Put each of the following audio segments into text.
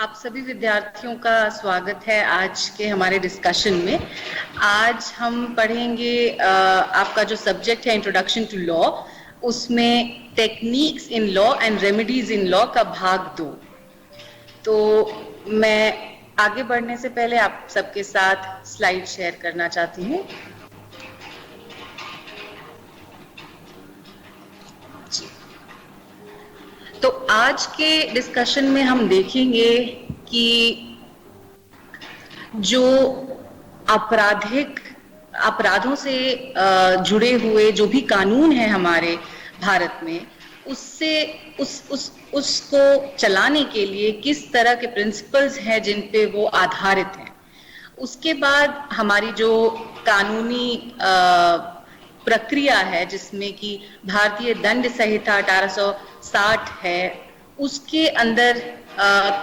आप सभी विद्यार्थियों का स्वागत है आज के हमारे डिस्कशन में। आज हम पढ़ेंगे आपका जो सब्जेक्ट है इंट्रोडक्शन टू लॉ, उसमें techniques in law and remedies in law का भाग 2। तो मैं आगे बढ़ने से पहले आप सबके साथ स्लाइड शेयर करना चाहती हूँ। तो आज के डिस्कशन में हम देखेंगे कि जो अपराधों से जुड़े हुए जो भी कानून है हमारे भारत में, उसको चलाने के लिए किस तरह के प्रिंसिपल्स हैं जिन पे वो आधारित हैं। उसके बाद हमारी जो कानूनी प्रक्रिया है जिसमें कि भारतीय दंड संहिता 1860 है, उसके अंदर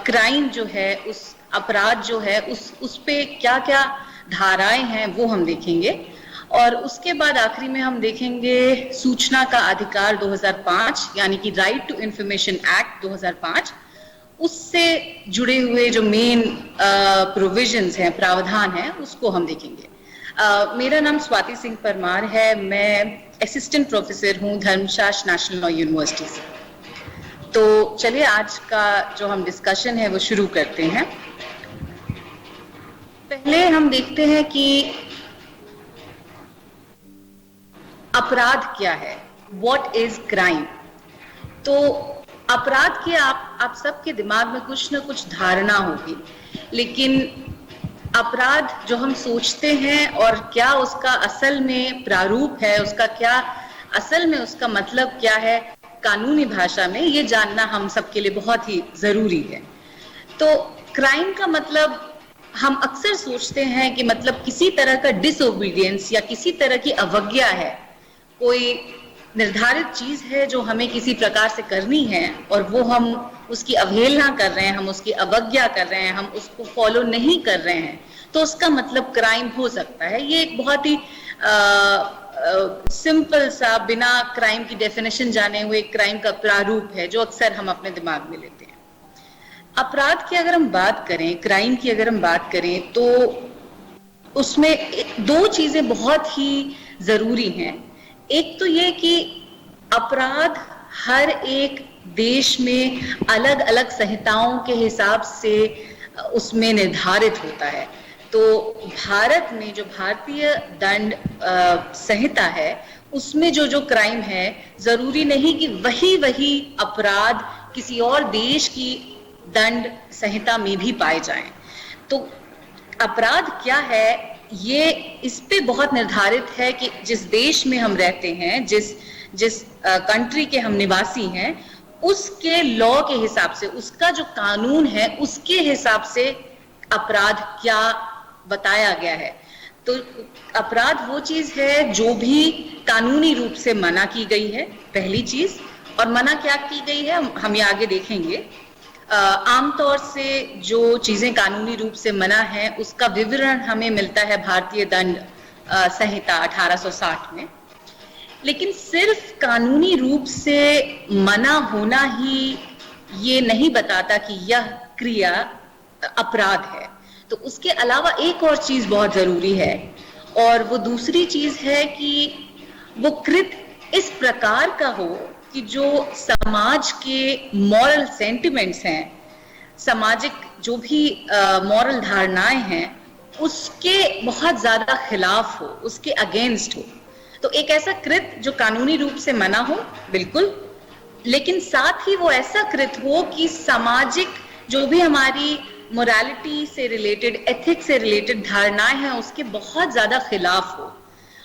क्राइम जो है, उस अपराध जो है, उस पे क्या क्या धाराएं हैं वो हम देखेंगे। और उसके बाद आखिरी में हम देखेंगे सूचना का अधिकार 2005 यानी कि राइट टू इंफॉर्मेशन एक्ट 2005, उससे जुड़े हुए जो मेन प्रोविजंस हैं, प्रावधान हैं, उसको हम देखेंगे। मेरा नाम स्वाति सिंह परमार है। मैं असिस्टेंट प्रोफेसर हूँ धर्मशास्त्र नेशनल लॉ यूनिवर्सिटी से। तो चलिए आज का जो हम डिस्कशन है वो शुरू करते हैं। पहले हम देखते हैं कि अपराध क्या है, व्हाट इज क्राइम। तो अपराध की आप सबके दिमाग में कुछ ना कुछ धारणा होगी, लेकिन अपराध जो हम सोचते हैं और क्या उसका असल में प्रारूप है, उसका क्या असल में उसका मतलब क्या है कानूनी भाषा में, ये जानना हम सबके लिए बहुत ही जरूरी है। तो क्राइम का मतलब हम अक्सर सोचते हैं कि मतलब किसी तरह का डिसओबीडियंस या किसी तरह की अवज्ञा है, कोई निर्धारित चीज है जो हमें किसी प्रकार से करनी है और वो हम उसकी अवहेलना कर रहे हैं, हम उसकी अवज्ञा कर रहे हैं, हम उसको फॉलो नहीं कर रहे हैं, तो उसका मतलब क्राइम हो सकता है। ये एक बहुत ही सिंपल सा, बिना क्राइम की डेफिनेशन जाने हुए क्राइम का प्रारूप है जो अक्सर हम अपने दिमाग में लेते हैं। अपराध की अगर हम बात करें, क्राइम की अगर हम बात करें, तो उसमें दो चीजें बहुत ही जरूरी हैं। एक तो ये कि अपराध हर एक देश में अलग अलग संहिताओं के हिसाब से उसमें निर्धारित होता है। तो भारत में जो भारतीय दंड संहिता है, उसमें जो क्राइम है, जरूरी नहीं कि वही अपराध किसी और देश की दंड संहिता में भी पाए जाएं। तो अपराध क्या है, ये इस पे बहुत निर्धारित है कि जिस देश में हम रहते हैं, जिस कंट्री के हम निवासी हैं, उसके लॉ के हिसाब से, उसका जो कानून है उसके हिसाब से अपराध क्या बताया गया है। तो अपराध वो चीज है जो भी कानूनी रूप से मना की गई है, पहली चीज। और मना क्या की गई है हम ये आगे देखेंगे। आमतौर से जो चीजें कानूनी रूप से मना है उसका विवरण हमें मिलता है भारतीय दंड संहिता 1860 में। लेकिन सिर्फ कानूनी रूप से मना होना ही ये नहीं बताता कि यह क्रिया अपराध है। तो उसके अलावा एक और चीज बहुत जरूरी है, और वो दूसरी चीज है कि वो कृत्य इस प्रकार का हो कि जो समाज के मॉरल सेंटिमेंट्स हैं, सामाजिक जो भी मॉरल धारणाएं हैं, उसके बहुत ज्यादा खिलाफ हो, उसके अगेंस्ट हो। तो एक ऐसा कृत्य जो कानूनी रूप से मना हो, बिल्कुल, लेकिन साथ ही वो ऐसा कृत्य हो कि सामाजिक जो भी हमारी मोरालिटी से रिलेटेड, एथिक्स से रिलेटेड धारणाएं हैं, उसके बहुत ज्यादा खिलाफ हो।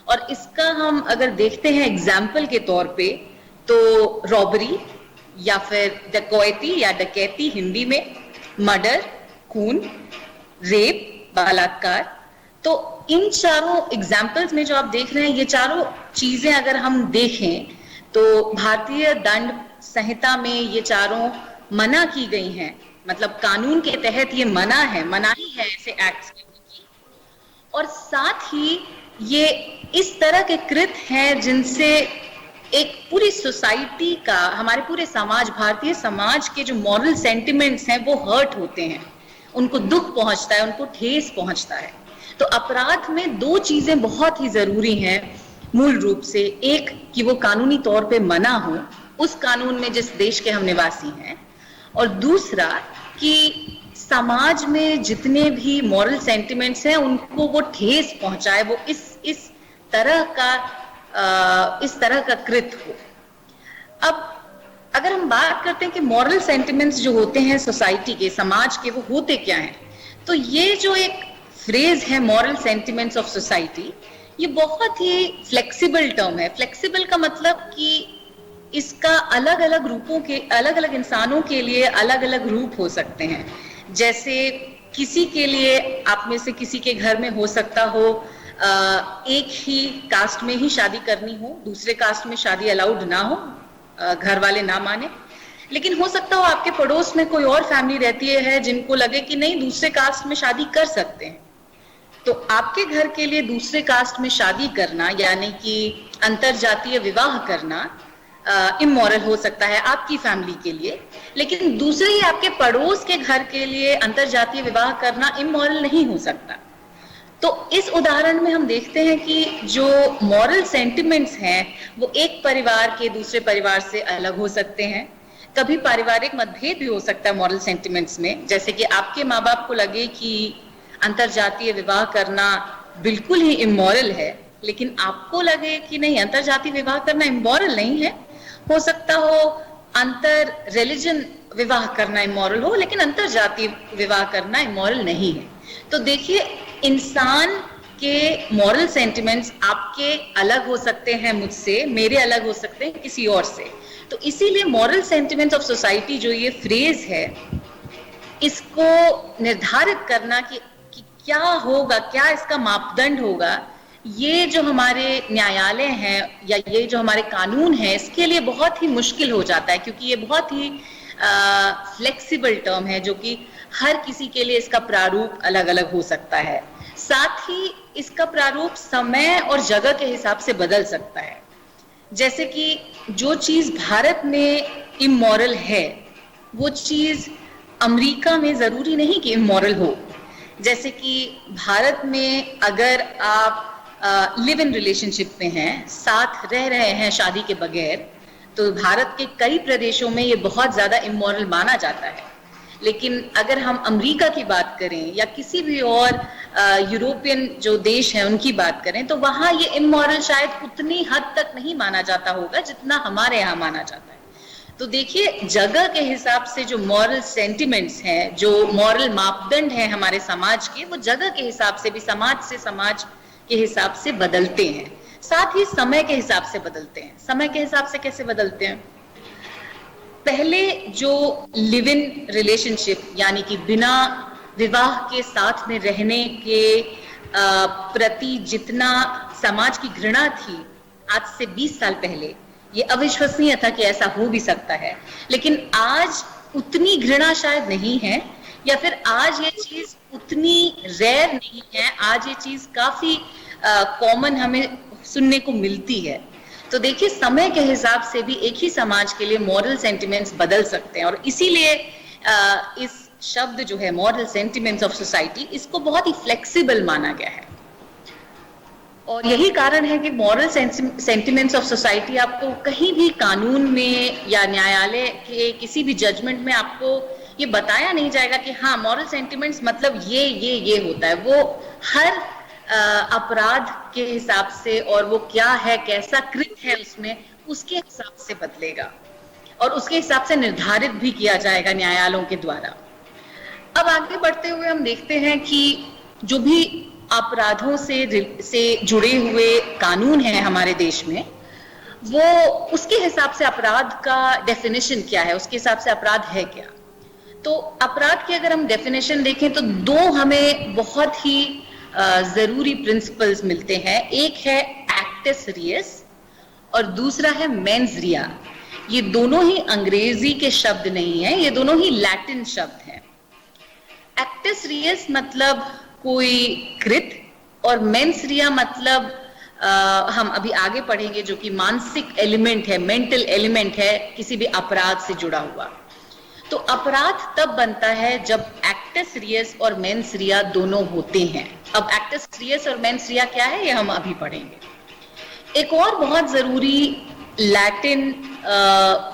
और इसका हम अगर देखते हैं एग्जाम्पल के तौर पे, तो रॉबरी या फिर डकैती या डकैती हिंदी में, मर्डर, खून, रेप, बलात्कार, तो इन चारों एग्जाम्पल्स में जो आप देख रहे हैं, ये चारों चीजें अगर हम देखें तो भारतीय दंड संहिता में ये चारों मना की गई हैं। मतलब कानून के तहत ये मनाही है ऐसे एक्ट्स की। और साथ ही ये इस तरह के कृत्य हैं जिनसे एक पूरी सोसाइटी का, हमारे पूरे समाज, भारतीय समाज के जो मॉरल सेंटिमेंट्स हैं वो हर्ट होते हैं, उनको दुख पहुंचता है, उनको ठेस पहुंचता है। तो अपराध में दो चीजें बहुत ही जरूरी हैं मूल रूप से। एक कि वो कानूनी तौर पे मना हो उस कानून में जिस देश के हम निवासी हैं, और दूसरा कि समाज में जितने भी मॉरल सेंटिमेंट्स हैं उनको वो ठेस पहुंचाए, वो इस तरह का कृत्य हो। अब अगर हम बात करते हैं कि मॉरल सेंटिमेंट्स जो होते हैं सोसाइटी के, समाज के, वो होते क्या हैं, तो ये जो एक फ्रेज है मॉरल सेंटिमेंट्स ऑफ सोसाइटी, ये बहुत ही फ्लेक्सिबल टर्म है। फ्लेक्सिबल का मतलब कि इसका अलग अलग रूपों के, अलग अलग इंसानों के लिए अलग अलग रूप हो सकते हैं। जैसे किसी के लिए, आप में से किसी के घर में हो सकता हो एक ही कास्ट में ही शादी करनी हो, दूसरे कास्ट में शादी अलाउड ना हो, घर वाले ना माने। लेकिन हो सकता हो आपके पड़ोस में कोई और फैमिली रहती है जिनको लगे कि नहीं, दूसरे कास्ट में शादी कर सकते हैं। तो आपके घर के लिए दूसरे कास्ट में शादी करना, यानी कि अंतरजातीय विवाह करना, इमोरल हो सकता है आपकी फैमिली के लिए, लेकिन दूसरे ही आपके पड़ोस के घर के लिए अंतरजातीय विवाह करना इमोरल नहीं हो सकता। तो इस उदाहरण में हम देखते हैं कि जो मॉरल सेंटिमेंट्स हैं वो एक परिवार के दूसरे परिवार से अलग हो सकते हैं। कभी पारिवारिक मतभेद भी हो सकता है मॉरल सेंटिमेंट्स में, जैसे कि आपके माँ बाप को लगे कि अंतरजातीय विवाह करना बिल्कुल ही इमोरल है, लेकिन आपको लगे कि नहीं, अंतरजातीय विवाह करना इमोरल नहीं है। हो सकता हो अंतर रिलीजन विवाह करना इमोरल हो, लेकिन अंतरजातीय विवाह करना इमोरल नहीं है। तो देखिए, इंसान के मॉरल सेंटिमेंट्स आपके अलग हो सकते हैं मुझसे, मेरे अलग हो सकते हैं किसी और से। तो इसीलिए मॉरल सेंटिमेंट्स ऑफ सोसाइटी जो ये फ्रेज है, इसको निर्धारित करना कि क्या होगा, क्या इसका मापदंड होगा, ये जो हमारे न्यायालय हैं या ये जो हमारे कानून हैं, इसके लिए बहुत ही मुश्किल हो जाता है, क्योंकि ये बहुत ही फ्लेक्सिबल टर्म है, जो कि हर किसी के लिए इसका प्रारूप अलग अलग हो सकता है। साथ ही इसका प्रारूप समय और जगह के हिसाब से बदल सकता है। जैसे कि जो चीज भारत में इमोरल है, वो चीज अमेरिका में जरूरी नहीं कि इमोरल हो। जैसे कि भारत में अगर आप लिव इन रिलेशनशिप में हैं, साथ रह रहे हैं शादी के बगैर, तो भारत के कई प्रदेशों में ये बहुत ज्यादा इमोरल माना जाता है। लेकिन अगर हम अमेरिका की बात करें या किसी भी और यूरोपियन जो देश हैं उनकी बात करें, तो वहां ये इमोरल शायद उतनी हद तक नहीं माना जाता होगा जितना हमारे यहाँ माना जाता है। तो देखिए, जगह के हिसाब से जो मॉरल सेंटिमेंट्स हैं, जो मॉरल मापदंड हैं हमारे समाज के, वो जगह के हिसाब से भी, समाज से समाज के हिसाब से बदलते हैं। साथ ही समय के हिसाब से बदलते हैं। समय के हिसाब से कैसे बदलते हैं? पहले जो लिव इन रिलेशनशिप, यानी कि बिना विवाह के साथ में रहने के प्रति जितना समाज की घृणा थी आज से 20 साल पहले, ये अविश्वसनीय था कि ऐसा हो भी सकता है। लेकिन आज उतनी घृणा शायद नहीं है, या फिर आज ये चीज उतनी रेयर नहीं है। आज ये चीज काफी कॉमन हमें सुनने को मिलती है। तो देखिए, समय के हिसाब से भी एक ही समाज के लिए मॉरल सेंटिमेंट्स बदल सकते हैं, और इसीलिए इस शब्द जो है मॉरल सेंटिमेंट्स ऑफ सोसाइटी, इसको बहुत ही फ्लेक्सिबल माना गया है। और यही कारण है कि मॉरल सेंटिमेंट्स ऑफ सोसाइटी आपको कहीं भी कानून में या न्यायालय के किसी भी जजमेंट में आपको ये बताया नहीं जाएगा कि हाँ, मॉरल सेंटिमेंट्स मतलब ये होता है। वो हर अपराध के हिसाब से, और वो क्या है, कैसा कृत्य है उसमें, उसके हिसाब से बदलेगा, और उसके हिसाब से निर्धारित भी किया जाएगा न्यायालयों के द्वारा। अब आगे बढ़ते हुए हम देखते हैं कि जो भी अपराधों से जुड़े हुए कानून हैं हमारे देश में, वो उसके हिसाब से अपराध का डेफिनेशन क्या है, उसके हिसाब से अपराध है क्या। तो अपराध की अगर हम डेफिनेशन देखें तो दो हमें बहुत ही जरूरी प्रिंसिपल्स मिलते हैं। एक है एक्टिस रियस और दूसरा है मेंस रिया। ये दोनों ही अंग्रेजी के शब्द नहीं हैं, ये दोनों ही लैटिन शब्द हैं। एक्टिस रियस मतलब कोई कृत्य, और मेंस रिया मतलब हम अभी आगे पढ़ेंगे, जो कि मानसिक एलिमेंट है, मेंटल एलिमेंट है किसी भी अपराध से जुड़ा हुआ। तो अपराध तब बनता है जब एक्टस रियस और मेंस रिया दोनों होते हैं। अब एक्टस रियस और मेंस रिया क्या है, ये हम अभी पढ़ेंगे। एक और बहुत जरूरी लैटिन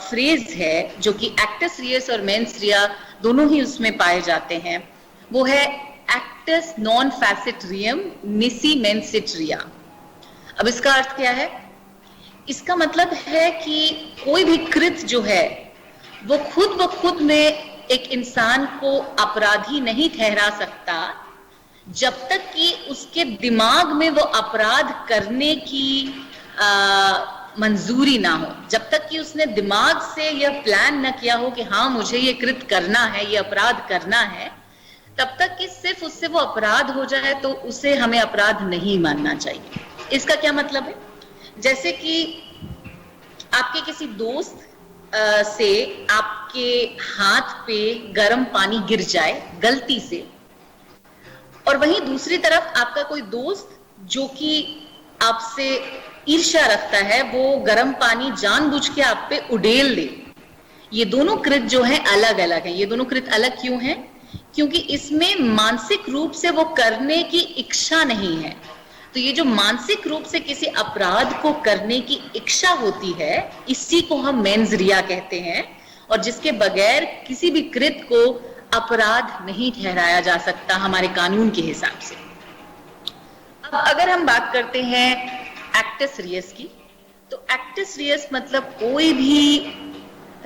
फ्रेज है जो कि एक्टस रियस और मेंस रिया दोनों ही उसमें पाए जाते हैं, वो है एक्टस नॉन फैसिट रियम निसी मेंसिट रिया। अब इसका अर्थ क्या है? इसका मतलब है कि कोई भी कृत जो है वो खुद ब खुद में एक इंसान को अपराधी नहीं ठहरा सकता जब तक कि उसके दिमाग में वो अपराध करने की मंजूरी ना हो, जब तक कि उसने दिमाग से यह प्लान न किया हो कि हाँ मुझे ये कृत करना है, ये अपराध करना है, तब तक कि सिर्फ उससे वो अपराध हो जाए तो उसे हमें अपराध नहीं मानना चाहिए। इसका क्या मतलब है? जैसे कि आपके किसी दोस्त से आपके हाथ पे गर्म पानी गिर जाए गलती से, और वहीं दूसरी तरफ आपका कोई दोस्त जो कि आपसे ईर्ष्या रखता है वो गर्म पानी जानबूझ के आप पे उड़ेल दे। ये दोनों कृत जो हैं अलग अलग हैं। ये दोनों कृत अलग क्यों हैं? क्योंकि इसमें मानसिक रूप से वो करने की इच्छा नहीं है। तो ये जो मानसिक रूप से किसी अपराध को करने की इच्छा होती है, इसी को हम मेंस रिया कहते हैं, और जिसके बगैर किसी भी कृत को अपराध नहीं ठहराया जा सकता हमारे कानून के हिसाब से। अब अगर हम बात करते हैं एक्टस रियस की, तो एक्टस रियस मतलब कोई भी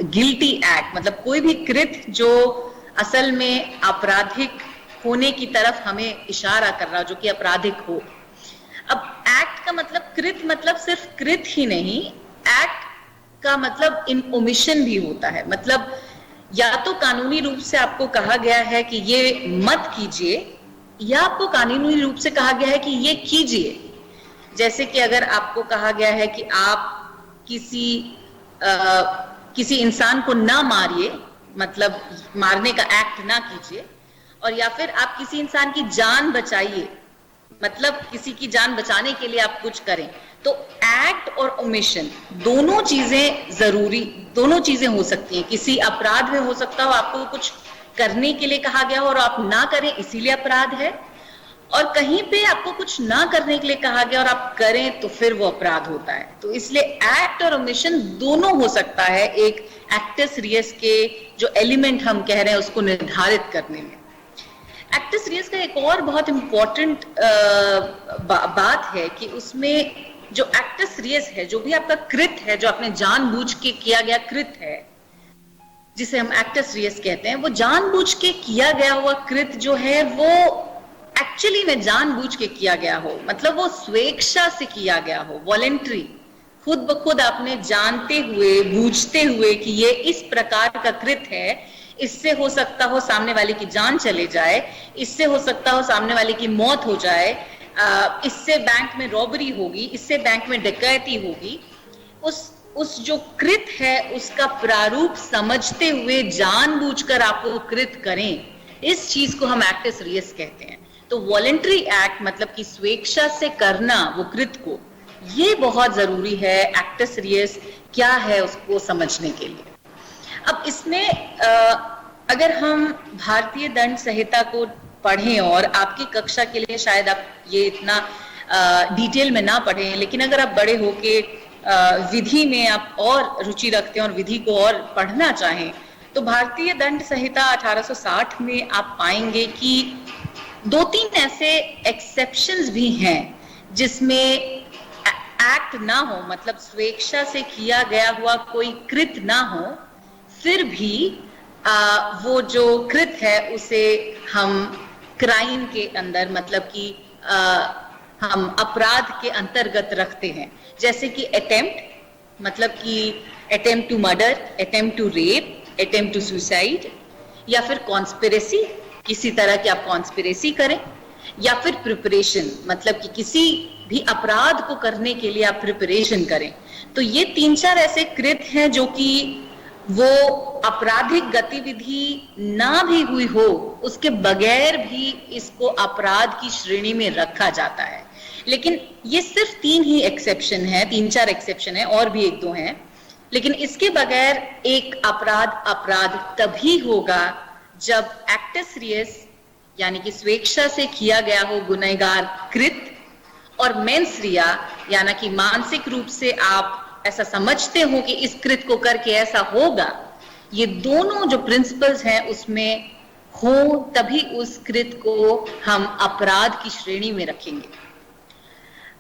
गिल्टी एक्ट, मतलब कोई भी कृत जो असल में आपराधिक होने की तरफ हमें इशारा कर रहा हो, जो कि आपराधिक हो। अब एक्ट का मतलब, कृत मतलब सिर्फ कृत ही नहीं, एक्ट का मतलब इन ओमिशन भी होता है। मतलब या तो कानूनी रूप से आपको कहा गया है कि ये मत कीजिए, या आपको कानूनी रूप से कहा गया है कि ये कीजिए। जैसे कि अगर आपको कहा गया है कि आप किसी इंसान को ना मारिए, मतलब मारने का एक्ट ना कीजिए, और या फिर आप किसी इंसान की जान बचाइए, मतलब किसी की जान बचाने के लिए आप कुछ करें, तो एक्ट और ओमिशन दोनों चीजें जरूरी, दोनों चीजें हो सकती हैं। किसी अपराध में हो सकता हो आपको कुछ करने के लिए कहा गया हो और आप ना करें इसीलिए अपराध है, और कहीं पे आपको कुछ ना करने के लिए कहा गया और आप करें तो फिर वो अपराध होता है। तो इसलिए एक्ट और ओमिशन दोनों हो सकता है एक एक्टस रियस के जो एलिमेंट हम कह रहे हैं उसको निर्धारित करने में। एक्टस रियस का एक और बहुत इंपॉर्टेंट बात है कि उसमें जो एक्टस रियस है, जो भी आपका कृत है, जो आपने जानबूझ के किया गया कृत है, जिसे हम एक्टस रियस कहते हैं, वो जानबूझ के किया गया हुआ कृत जो है वो एक्चुअली में जानबूझ के किया गया हो, मतलब वो स्वेच्छा से किया गया हो, वॉलेंट्री, खुद ब खुद आपने जानते हुए बूझते हुए कि ये इस प्रकार का कृत है, इससे हो सकता हो सामने वाले की जान चले जाए, इससे हो सकता हो सामने वाले की मौत हो जाए, इससे बैंक में रॉबरी होगी, इससे बैंक में डकैती होगी, उस जो कृत है उसका प्रारूप समझते हुए जानबूझकर आप वो कृत करें, इस चीज को हम एक्टस रियस कहते हैं। तो वॉलेंट्री एक्ट मतलब कि स्वेच्छा से करना वो कृत को, ये बहुत जरूरी है एक्टस रियस क्या है उसको समझने के लिए। अब इसमें अगर हम भारतीय दंड संहिता को पढ़ें, और आपकी कक्षा के लिए शायद आप ये इतना डिटेल में ना पढ़ें, लेकिन अगर आप बड़े होके विधि में आप और रुचि रखते हैं और विधि को और पढ़ना चाहें, तो भारतीय दंड संहिता 1860 में आप पाएंगे कि 2-3 ऐसे एक्सेप्शंस भी हैं जिसमें एक्ट ना हो, मतलब स्वेच्छा से किया गया हुआ कोई कृत ना हो, फिर भी वो जो कृत है उसे हम क्राइम के अंदर, मतलब कि हम अपराध के अंतर्गत रखते हैं। जैसे कि अटेम्प्ट, मतलब कि attempt to murder, attempt to rape, attempt to suicide, या फिर कॉन्स्पिरेसी, किसी तरह की आप कॉन्स्पिरेसी करें, या फिर प्रिपरेशन, मतलब कि किसी भी अपराध को करने के लिए आप प्रिपरेशन करें। तो ये 3-4 ऐसे कृत हैं जो कि वो आपराधिक गतिविधि ना भी हुई हो उसके बगैर भी इसको अपराध की श्रेणी में रखा जाता है। लेकिन ये सिर्फ 3 ही एक्सेप्शन है, 3-4 एक्सेप्शन है, और भी 1-2 हैं। लेकिन इसके बगैर एक अपराध तभी होगा जब एक्टस रियस यानी कि स्वेच्छा से किया गया हो गुनहगार कृत, और मेंस रिया यानी कि मानसिक रूप से आप ऐसा समझते हो कि इस कृत को करके ऐसा होगा, ये दोनों जो प्रिंसिपल्स हैं उसमें हो, तभी उस कृत को हम अपराध की श्रेणी में रखेंगे।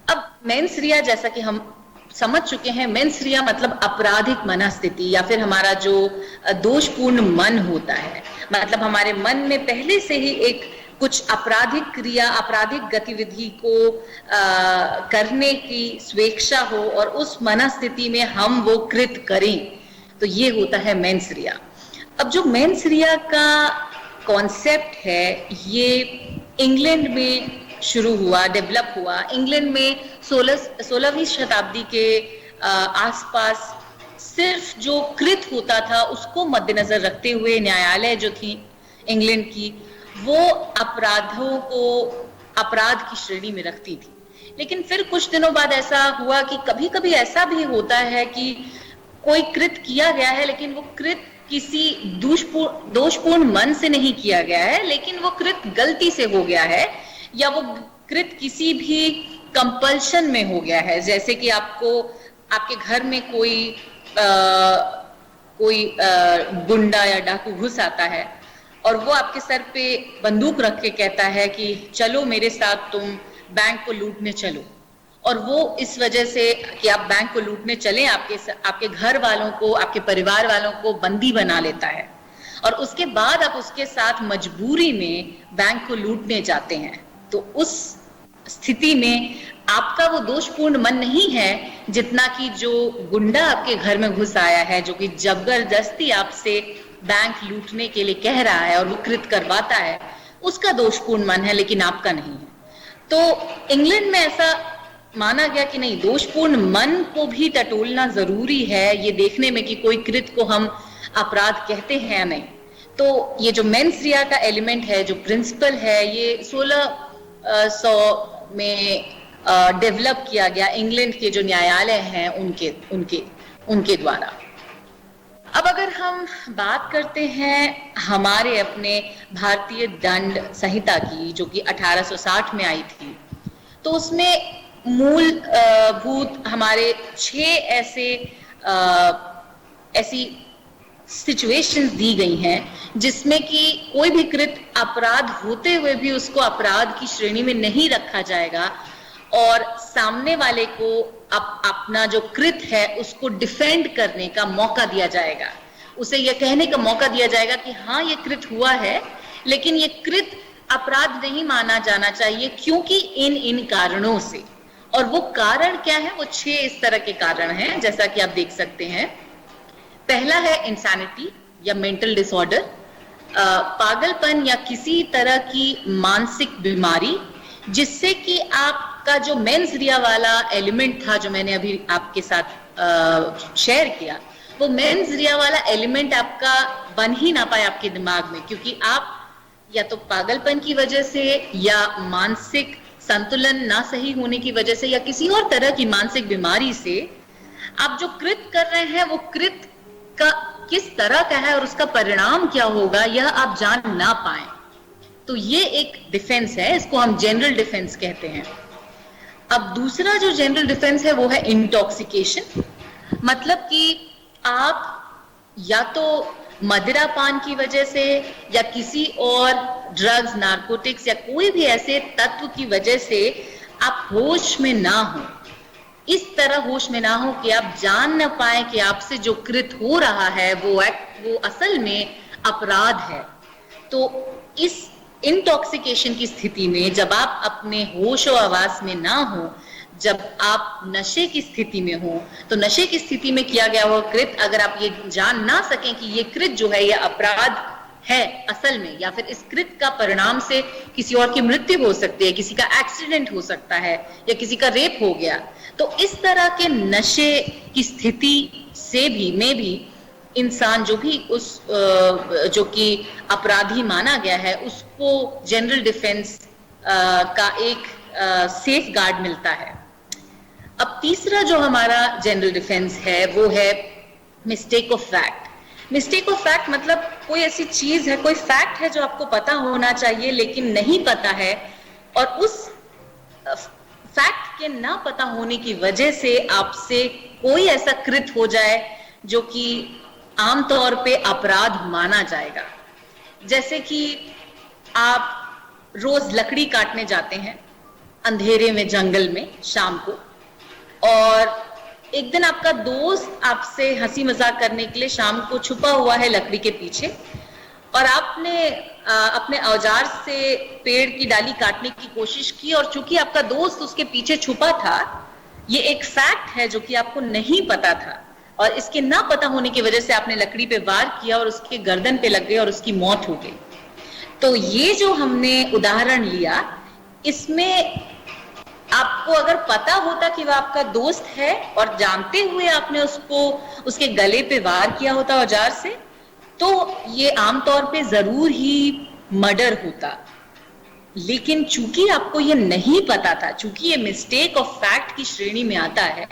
अब मेंस रिया, जैसा कि हम समझ चुके हैं, मेंस रिया मतलब आपराधिक मनस्थिति या फिर हमारा जो दोषपूर्ण मन होता है, मतलब हमारे मन में पहले से ही एक कुछ आपराधिक क्रिया, आपराधिक गतिविधि को करने की स्वेच्छा हो और उस मनस्थिति में हम वो कृत करें, तो ये होता है मेंस रिया। अब जो मेंस रिया का कॉन्सेप्ट है, ये इंग्लैंड में शुरू हुआ, डेवलप हुआ। इंग्लैंड में 16वीं शताब्दी के आसपास सिर्फ जो कृत होता था उसको मद्देनजर रखते हुए न्यायालय जो थी इंग्लैंड की, वो अपराधों को अपराध की श्रेणी में रखती थी। लेकिन फिर कुछ दिनों बाद ऐसा हुआ कि कभी कभी ऐसा भी होता है कि कोई कृत किया गया है, लेकिन वो कृत किसी दोषपूर्ण मन से नहीं किया गया है, लेकिन वो कृत गलती से हो गया है, या वो कृत किसी भी कंपल्शन में हो गया है। जैसे कि आपको आपके घर में कोई गुंडा या डाकू घुस आता है और वो आपके सर पे बंदूक रख के कहता है कि चलो मेरे साथ, तुम बैंक को लूटने चलो, और वो इस वजह से कि आप बैंक को लूटने चले आपके घर वालों को, आपके परिवार वालों को बंदी बना लेता है, और उसके बाद आप उसके साथ मजबूरी में बैंक को लूटने जाते हैं। तो उस स्थिति में आपका वो दोषपूर्ण मन नहीं है जितना कि जो गुंडा आपके घर में घुस आया है, जो कि जबरदस्ती आपसे बैंक लूटने के लिए कह रहा है और वो कृत करवाता है, उसका दोषपूर्ण मन है, लेकिन आपका नहीं है। तो इंग्लैंड में ऐसा माना गया कि नहीं, दोषपूर्ण मन को भी टटोलना जरूरी है ये देखने में कि कोई कृत को हम अपराध कहते हैं या नहीं। तो ये जो मेंस रिया का एलिमेंट है, जो प्रिंसिपल है, ये 1600 में डेवलप किया गया इंग्लैंड के जो न्यायालय हैं उनके द्वारा। अब अगर हम बात करते हैं हमारे अपने भारतीय दंड संहिता की, जो कि 1860 में आई थी, तो उसमें मूलभूत हमारे 6 ऐसी सिचुएशंस दी गई हैं जिसमें कि कोई भी कृत अपराध होते हुए भी उसको अपराध की श्रेणी में नहीं रखा जाएगा, और सामने वाले को अपना जो कृत है उसको डिफेंड करने का मौका दिया जाएगा, उसे यह कहने का मौका दिया जाएगा कि हाँ ये कृत हुआ है, लेकिन ये कृत अपराध नहीं माना जाना चाहिए क्योंकि इन कारणों से। और वो कारण क्या है? वो 6 इस तरह के कारण हैं, जैसा कि आप देख सकते हैं। पहला है इंसैनिटी या मेंटल डिसऑर्डर, पागलपन या किसी तरह की मानसिक बीमारी, जिससे कि आपका जो मेंस रिया वाला एलिमेंट था जो मैंने अभी आपके साथ शेयर किया, वो मेंस रिया वाला एलिमेंट आपका बन ही ना पाए आपके दिमाग में, क्योंकि आप या तो पागलपन की वजह से या मानसिक संतुलन ना सही होने की वजह से या किसी और तरह की मानसिक बीमारी से आप जो कृत कर रहे हैं वो कृत का किस तरह का है और उसका परिणाम क्या होगा यह आप जान ना पाए। तो ये एक डिफेंस है, इसको हम जनरल डिफेंस कहते हैं। अब दूसरा जो जनरल डिफेंस है वो है इंटॉक्सिकेशन, मतलब कि आप या तो मदिरा पान की वजह से या किसी और ड्रग्स, नारकोटिक्स या कोई भी ऐसे तत्व की वजह से आप होश में ना हो, इस तरह होश में ना हो कि आप जान ना पाए कि आपसे जो कृत हो रहा है वो असल में अपराध है। तो इस इंटॉक्सिकेशन की स्थिति में जब आप अपने होश और आवाज में ना हो, जब आप नशे की स्थिति में हो, तो नशे की स्थिति में किया गया हुआ कृत अगर आप ये जान ना सकें कि ये कृत जो है ये अपराध है असल में, या फिर इस कृत का परिणाम से किसी और की मृत्यु हो सकती है, किसी का एक्सीडेंट हो सकता है या किसी का रेप हो गया, तो इस तरह के नशे की स्थिति से भी इंसान जो भी जो कि अपराधी माना गया है उसको जनरल डिफेंस का एक सेफ गार्ड मिलता है। अब तीसरा जो हमारा जनरल डिफेंस है वो है mistake of fact. Mistake of fact मतलब कोई ऐसी चीज है, कोई फैक्ट है जो आपको पता होना चाहिए लेकिन नहीं पता है, और उस फैक्ट के ना पता होने की वजह से आपसे कोई ऐसा कृत हो जाए जो कि आमतौर पे अपराध माना जाएगा। जैसे कि आप रोज लकड़ी काटने जाते हैं अंधेरे में जंगल में शाम को, और एक दिन आपका दोस्त आपसे हंसी मजाक करने के लिए शाम को छुपा हुआ है लकड़ी के पीछे, और आपने अपने औजार से पेड़ की डाली काटने की कोशिश की, और चूंकि आपका दोस्त उसके पीछे छुपा था, ये एक फैक्ट है जो कि आपको नहीं पता था, और इसके ना पता होने की वजह से आपने लकड़ी पे वार किया और उसके गर्दन पे लग गई और उसकी मौत हो गई। तो ये जो हमने उदाहरण लिया, इसमें आपको अगर पता होता कि वह आपका दोस्त है और जानते हुए आपने उसको उसके गले पे वार किया होता औजार से, तो ये आमतौर पे जरूर ही मर्डर होता। लेकिन चूंकि आपको ये नहीं पता था, चूंकि ये मिस्टेक ऑफ फैक्ट की श्रेणी में आता है,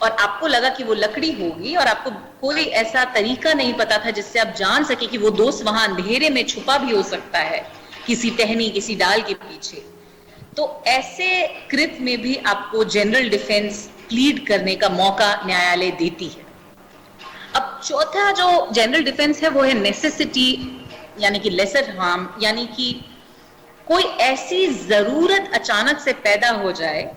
और आपको लगा कि वो लकड़ी होगी, और आपको कोई ऐसा तरीका नहीं पता था जिससे आप जान सके कि वो दोस्त वहां अंधेरे में छुपा भी हो सकता है किसी टहनी, किसी डाल के पीछे, तो ऐसे कृत में भी आपको जनरल डिफेंस प्लीड करने का मौका न्यायालय देती है। अब चौथा जो जनरल डिफेंस है वो है नेसेसिटी, यानी कि लेसर हार्म, यानी कि कोई ऐसी जरूरत अचानक से पैदा हो जाए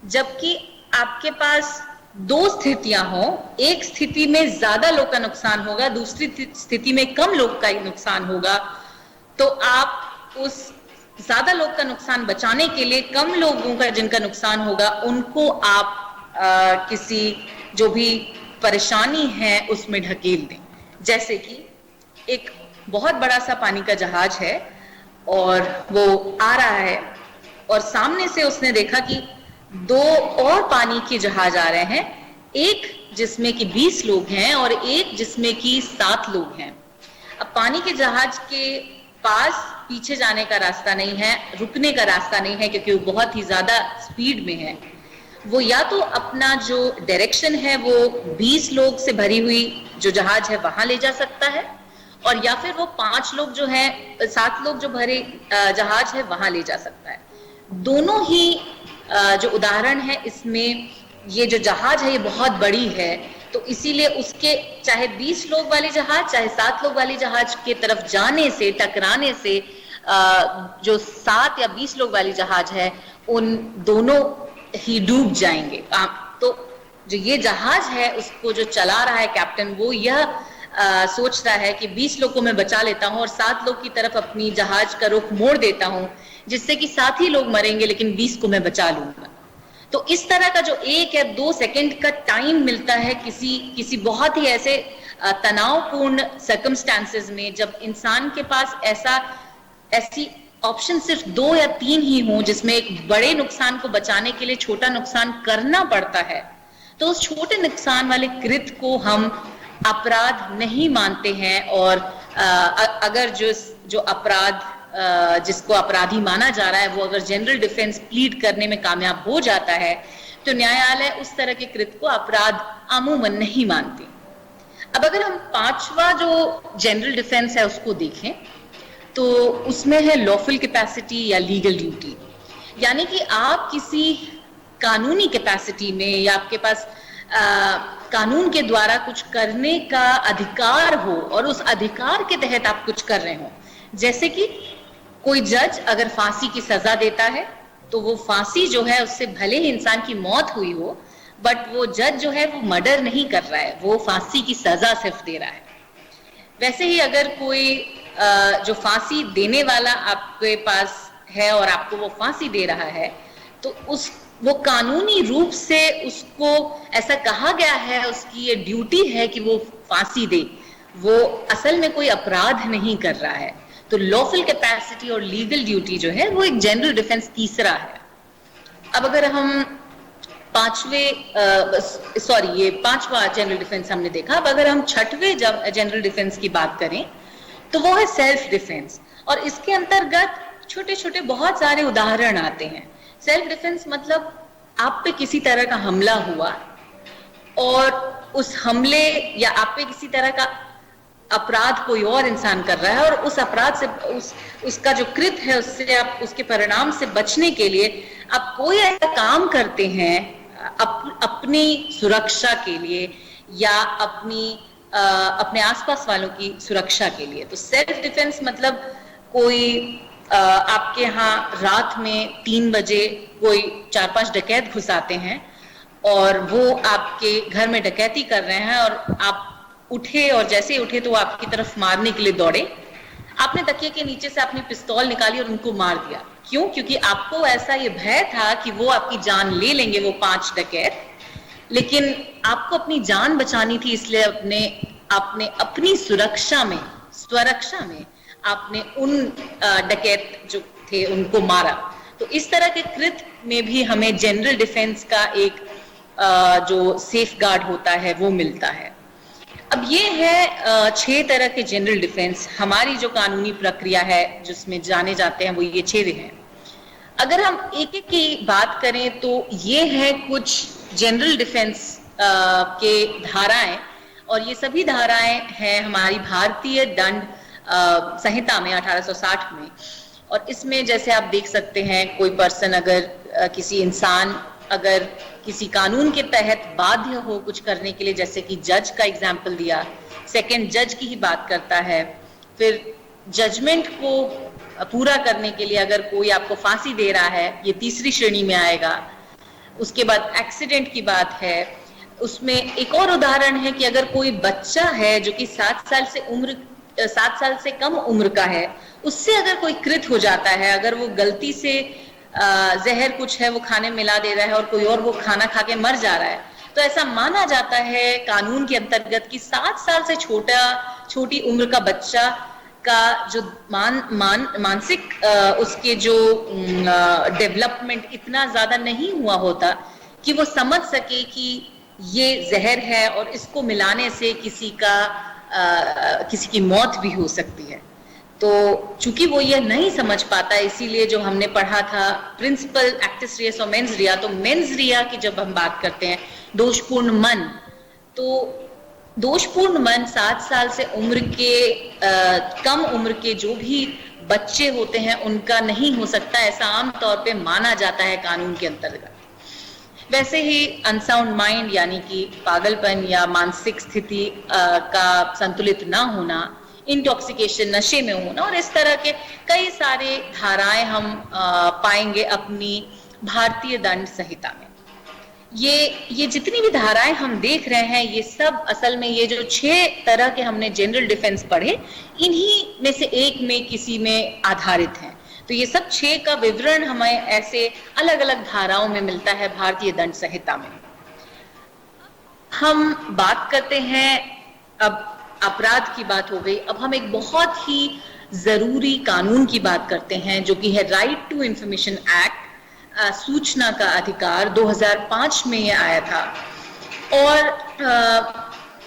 जबकि आपके पास दो स्थितियां हो, एक स्थिति में ज्यादा लोग का नुकसान होगा, दूसरी स्थिति में कम लोग का नुकसान होगा, तो आप उस ज्यादा लोग का नुकसान बचाने के लिए कम लोगों का जिनका नुकसान होगा उनको आप किसी जो भी परेशानी है उसमें ढकेल दें। जैसे कि एक बहुत बड़ा सा पानी का जहाज है और वो आ रहा है, और सामने से उसने देखा कि दो और पानी के जहाज आ रहे हैं, एक जिसमें कि 20 लोग हैं और एक जिसमें कि 7 लोग हैं। अब पानी के जहाज के पास पीछे जाने का रास्ता नहीं है, रुकने का रास्ता नहीं है, क्योंकि वो बहुत ही ज्यादा स्पीड में है। वो या तो अपना जो डायरेक्शन है वो 20 लोग से भरी हुई जो जहाज है वहां ले जा सकता है, और या फिर वो 5 लोग जो है, 7 लोग जो भरे जहाज है वहां ले जा सकता है। दोनों ही जो उदाहरण है इसमें ये जो जहाज है ये बहुत बड़ी है, तो इसीलिए उसके चाहे 20 लोग वाली जहाज चाहे 7 लोग वाली जहाज के तरफ जाने से, टकराने से जो 7 या 20 लोग वाली जहाज है उन दोनों ही डूब जाएंगे। तो जो ये जहाज है उसको जो चला रहा है कैप्टन, वो यह सोच रहा है कि 20 लोग को मैं बचा लेता हूं और 7 लोग की तरफ अपनी जहाज का रुख मोड़ देता हूं, जिससे कि 7 ही लोग मरेंगे लेकिन 20 को मैं बचा लूंगा। तो इस तरह का जो 1 या 2 सेकंड का टाइम मिलता है किसी बहुत ही ऐसे तनावपूर्ण सर्कमस्टांसेस में, जब इंसान के पास ऐसी ऑप्शन सिर्फ 2 या 3 ही हों जिसमें एक बड़े नुकसान को बचाने के लिए छोटा नुकसान करना पड़ता है, तो उस छोटे नुकसान वाले कृत्य को हम अपराध नहीं मानते हैं। और अगर जो अपराध जिसको अपराधी माना जा रहा है वो अगर जनरल डिफेंस प्लीड करने में कामयाब हो जाता है, तो न्यायालय उस तरह के कृत्य को अपराध अमूमन नहीं मानते। अब अगर हम 5वां जो जनरल डिफेंस है उसको देखें, तो उसमें है लॉफुल कैपेसिटी या लीगल ड्यूटी, यानी कि आप किसी कानूनी कैपेसिटी में या आपके पास कानून के द्वारा कुछ करने का अधिकार हो और उस अधिकार के तहत आप कुछ कर रहे हो। जैसे कि कोई जज अगर फांसी की सजा देता है तो वो फांसी जो है उससे भले ही इंसान की मौत हुई हो, बट वो जज जो है वो मर्डर नहीं कर रहा है, वो फांसी की सजा सिर्फ दे रहा है। वैसे ही अगर कोई जो फांसी देने वाला आपके पास है और आपको वो फांसी दे रहा है, तो वो कानूनी रूप से उसको ऐसा कहा गया है, उसकी ये ड्यूटी है कि वो फांसी दे, वो असल में कोई अपराध नहीं कर रहा है। तो लॉफुल कैपेसिटी और लीगल ड्यूटी जो है वो एक जनरल डिफेंस तीसरा है। अब अगर हम ये 5वां जनरल डिफेंस हमने देखा। अब अगर हम 6वें जनरल डिफेंस की बात करें तो वो है सेल्फ डिफेंस, और इसके अंतर्गत छोटे छोटे बहुत सारे उदाहरण आते हैं। सेल्फ डिफेंस मतलब आप पे किसी तरह का हमला हुआ और उस हमले या आप पे किसी तरह का अपराध कोई और इंसान कर रहा है और उस अपराध से उसका जो कृत है उससे आप उसके परिणाम से बचने के लिए आप कोई ऐसा काम करते हैं अपनी सुरक्षा के लिए या अपने आसपास वालों की सुरक्षा के लिए। तो सेल्फ डिफेंस मतलब कोई आपके यहाँ रात में 3 बजे कोई 4-5 डकैत घुस आते हैं और वो आपके घर में डकैती कर रहे हैं और आप उठे और जैसे ही उठे तो वो आपकी तरफ मारने के लिए दौड़े, आपने तकिए के नीचे से अपनी पिस्तौल निकाली और उनको मार दिया। क्यों? क्योंकि आपको ऐसा ये भय था कि वो आपकी जान ले लेंगे, वो 5 डकैत, लेकिन आपको अपनी जान बचानी थी, इसलिए आपने अपनी सुरक्षा में, स्वरक्षा में आपने उन डकैत जो थे उनको मारा। तो इस तरह के कृत्य में भी हमें जनरल डिफेंस का एक जो सेफ गार्ड होता है वो मिलता है। अब ये है 6 तरह के जनरल डिफेंस। हमारी जो कानूनी प्रक्रिया है जिसमें जाने जाते हैं वो ये 6 हैं। अगर हम एक एक की बात करें तो ये है कुछ जनरल डिफेंस के धाराएं, और ये सभी धाराएं हैं हमारी भारतीय दंड संहिता में 1860 में। और इसमें जैसे आप देख सकते हैं, कोई पर्सन अगर किसी इंसान अगर किसी कानून के तहत बाध्य हो कुछ करने के लिए, जैसे कि जज का एग्जाम्पल दिया, सेकंड जज की ही बात करता है, फिर जजमेंट को पूरा करने के लिए अगर कोई आपको फांसी दे रहा है, ये तीसरी श्रेणी में आएगा। उसके बाद एक्सीडेंट की बात है। उसमें एक और उदाहरण है कि अगर कोई बच्चा है जो कि 7 साल से कम उम्र का है, उससे अगर कोई कृत हो जाता है, अगर वो गलती से जहर कुछ है वो खाने मिला दे रहा है और कोई और वो खाना खा के मर जा रहा है, तो ऐसा माना जाता है कानून के अंतर्गत कि 7 साल से छोटी उम्र का बच्चा का जो मानसिक उसके जो डेवलपमेंट इतना ज्यादा नहीं हुआ होता कि वो समझ सके कि ये जहर है और इसको मिलाने से किसी की मौत भी हो सकती है। तो चूंकि वो ये नहीं समझ पाता, इसीलिए जो हमने पढ़ा था प्रिंसिपल एक्टिस रियस और मेंस रिया, तो मेंस रिया की जब हम बात करते हैं दोषपूर्ण मन, तो दोषपूर्ण मन 7 साल से कम उम्र के जो भी बच्चे होते हैं उनका नहीं हो सकता, ऐसा आमतौर पे माना जाता है कानून के अंतर्गत। वैसे ही अनसाउंड माइंड यानी कि पागलपन या मानसिक स्थिति का संतुलित ना होना, इंटॉक्सिकेशन नशे में होना, और इस तरह के कई सारे धाराएं हम पाएंगे अपनी भारतीय दंड संहिता में। ये जितनी भी धाराएं हम देख रहे हैं, ये सब असल में ये जो 6 तरह के हमने जनरल डिफेंस पढ़े, इन्हीं में से एक में किसी में आधारित हैं। तो ये सब 6 का विवरण हमें ऐसे अलग अलग धाराओं में मिलता है भारतीय दंड संहिता में। हम बात करते हैं, अब अपराध की बात हो गई, अब हम एक बहुत ही जरूरी कानून की बात करते हैं जो कि है राइट टू इंफॉर्मेशन एक्ट, सूचना का अधिकार। 2005 में ये आया था। और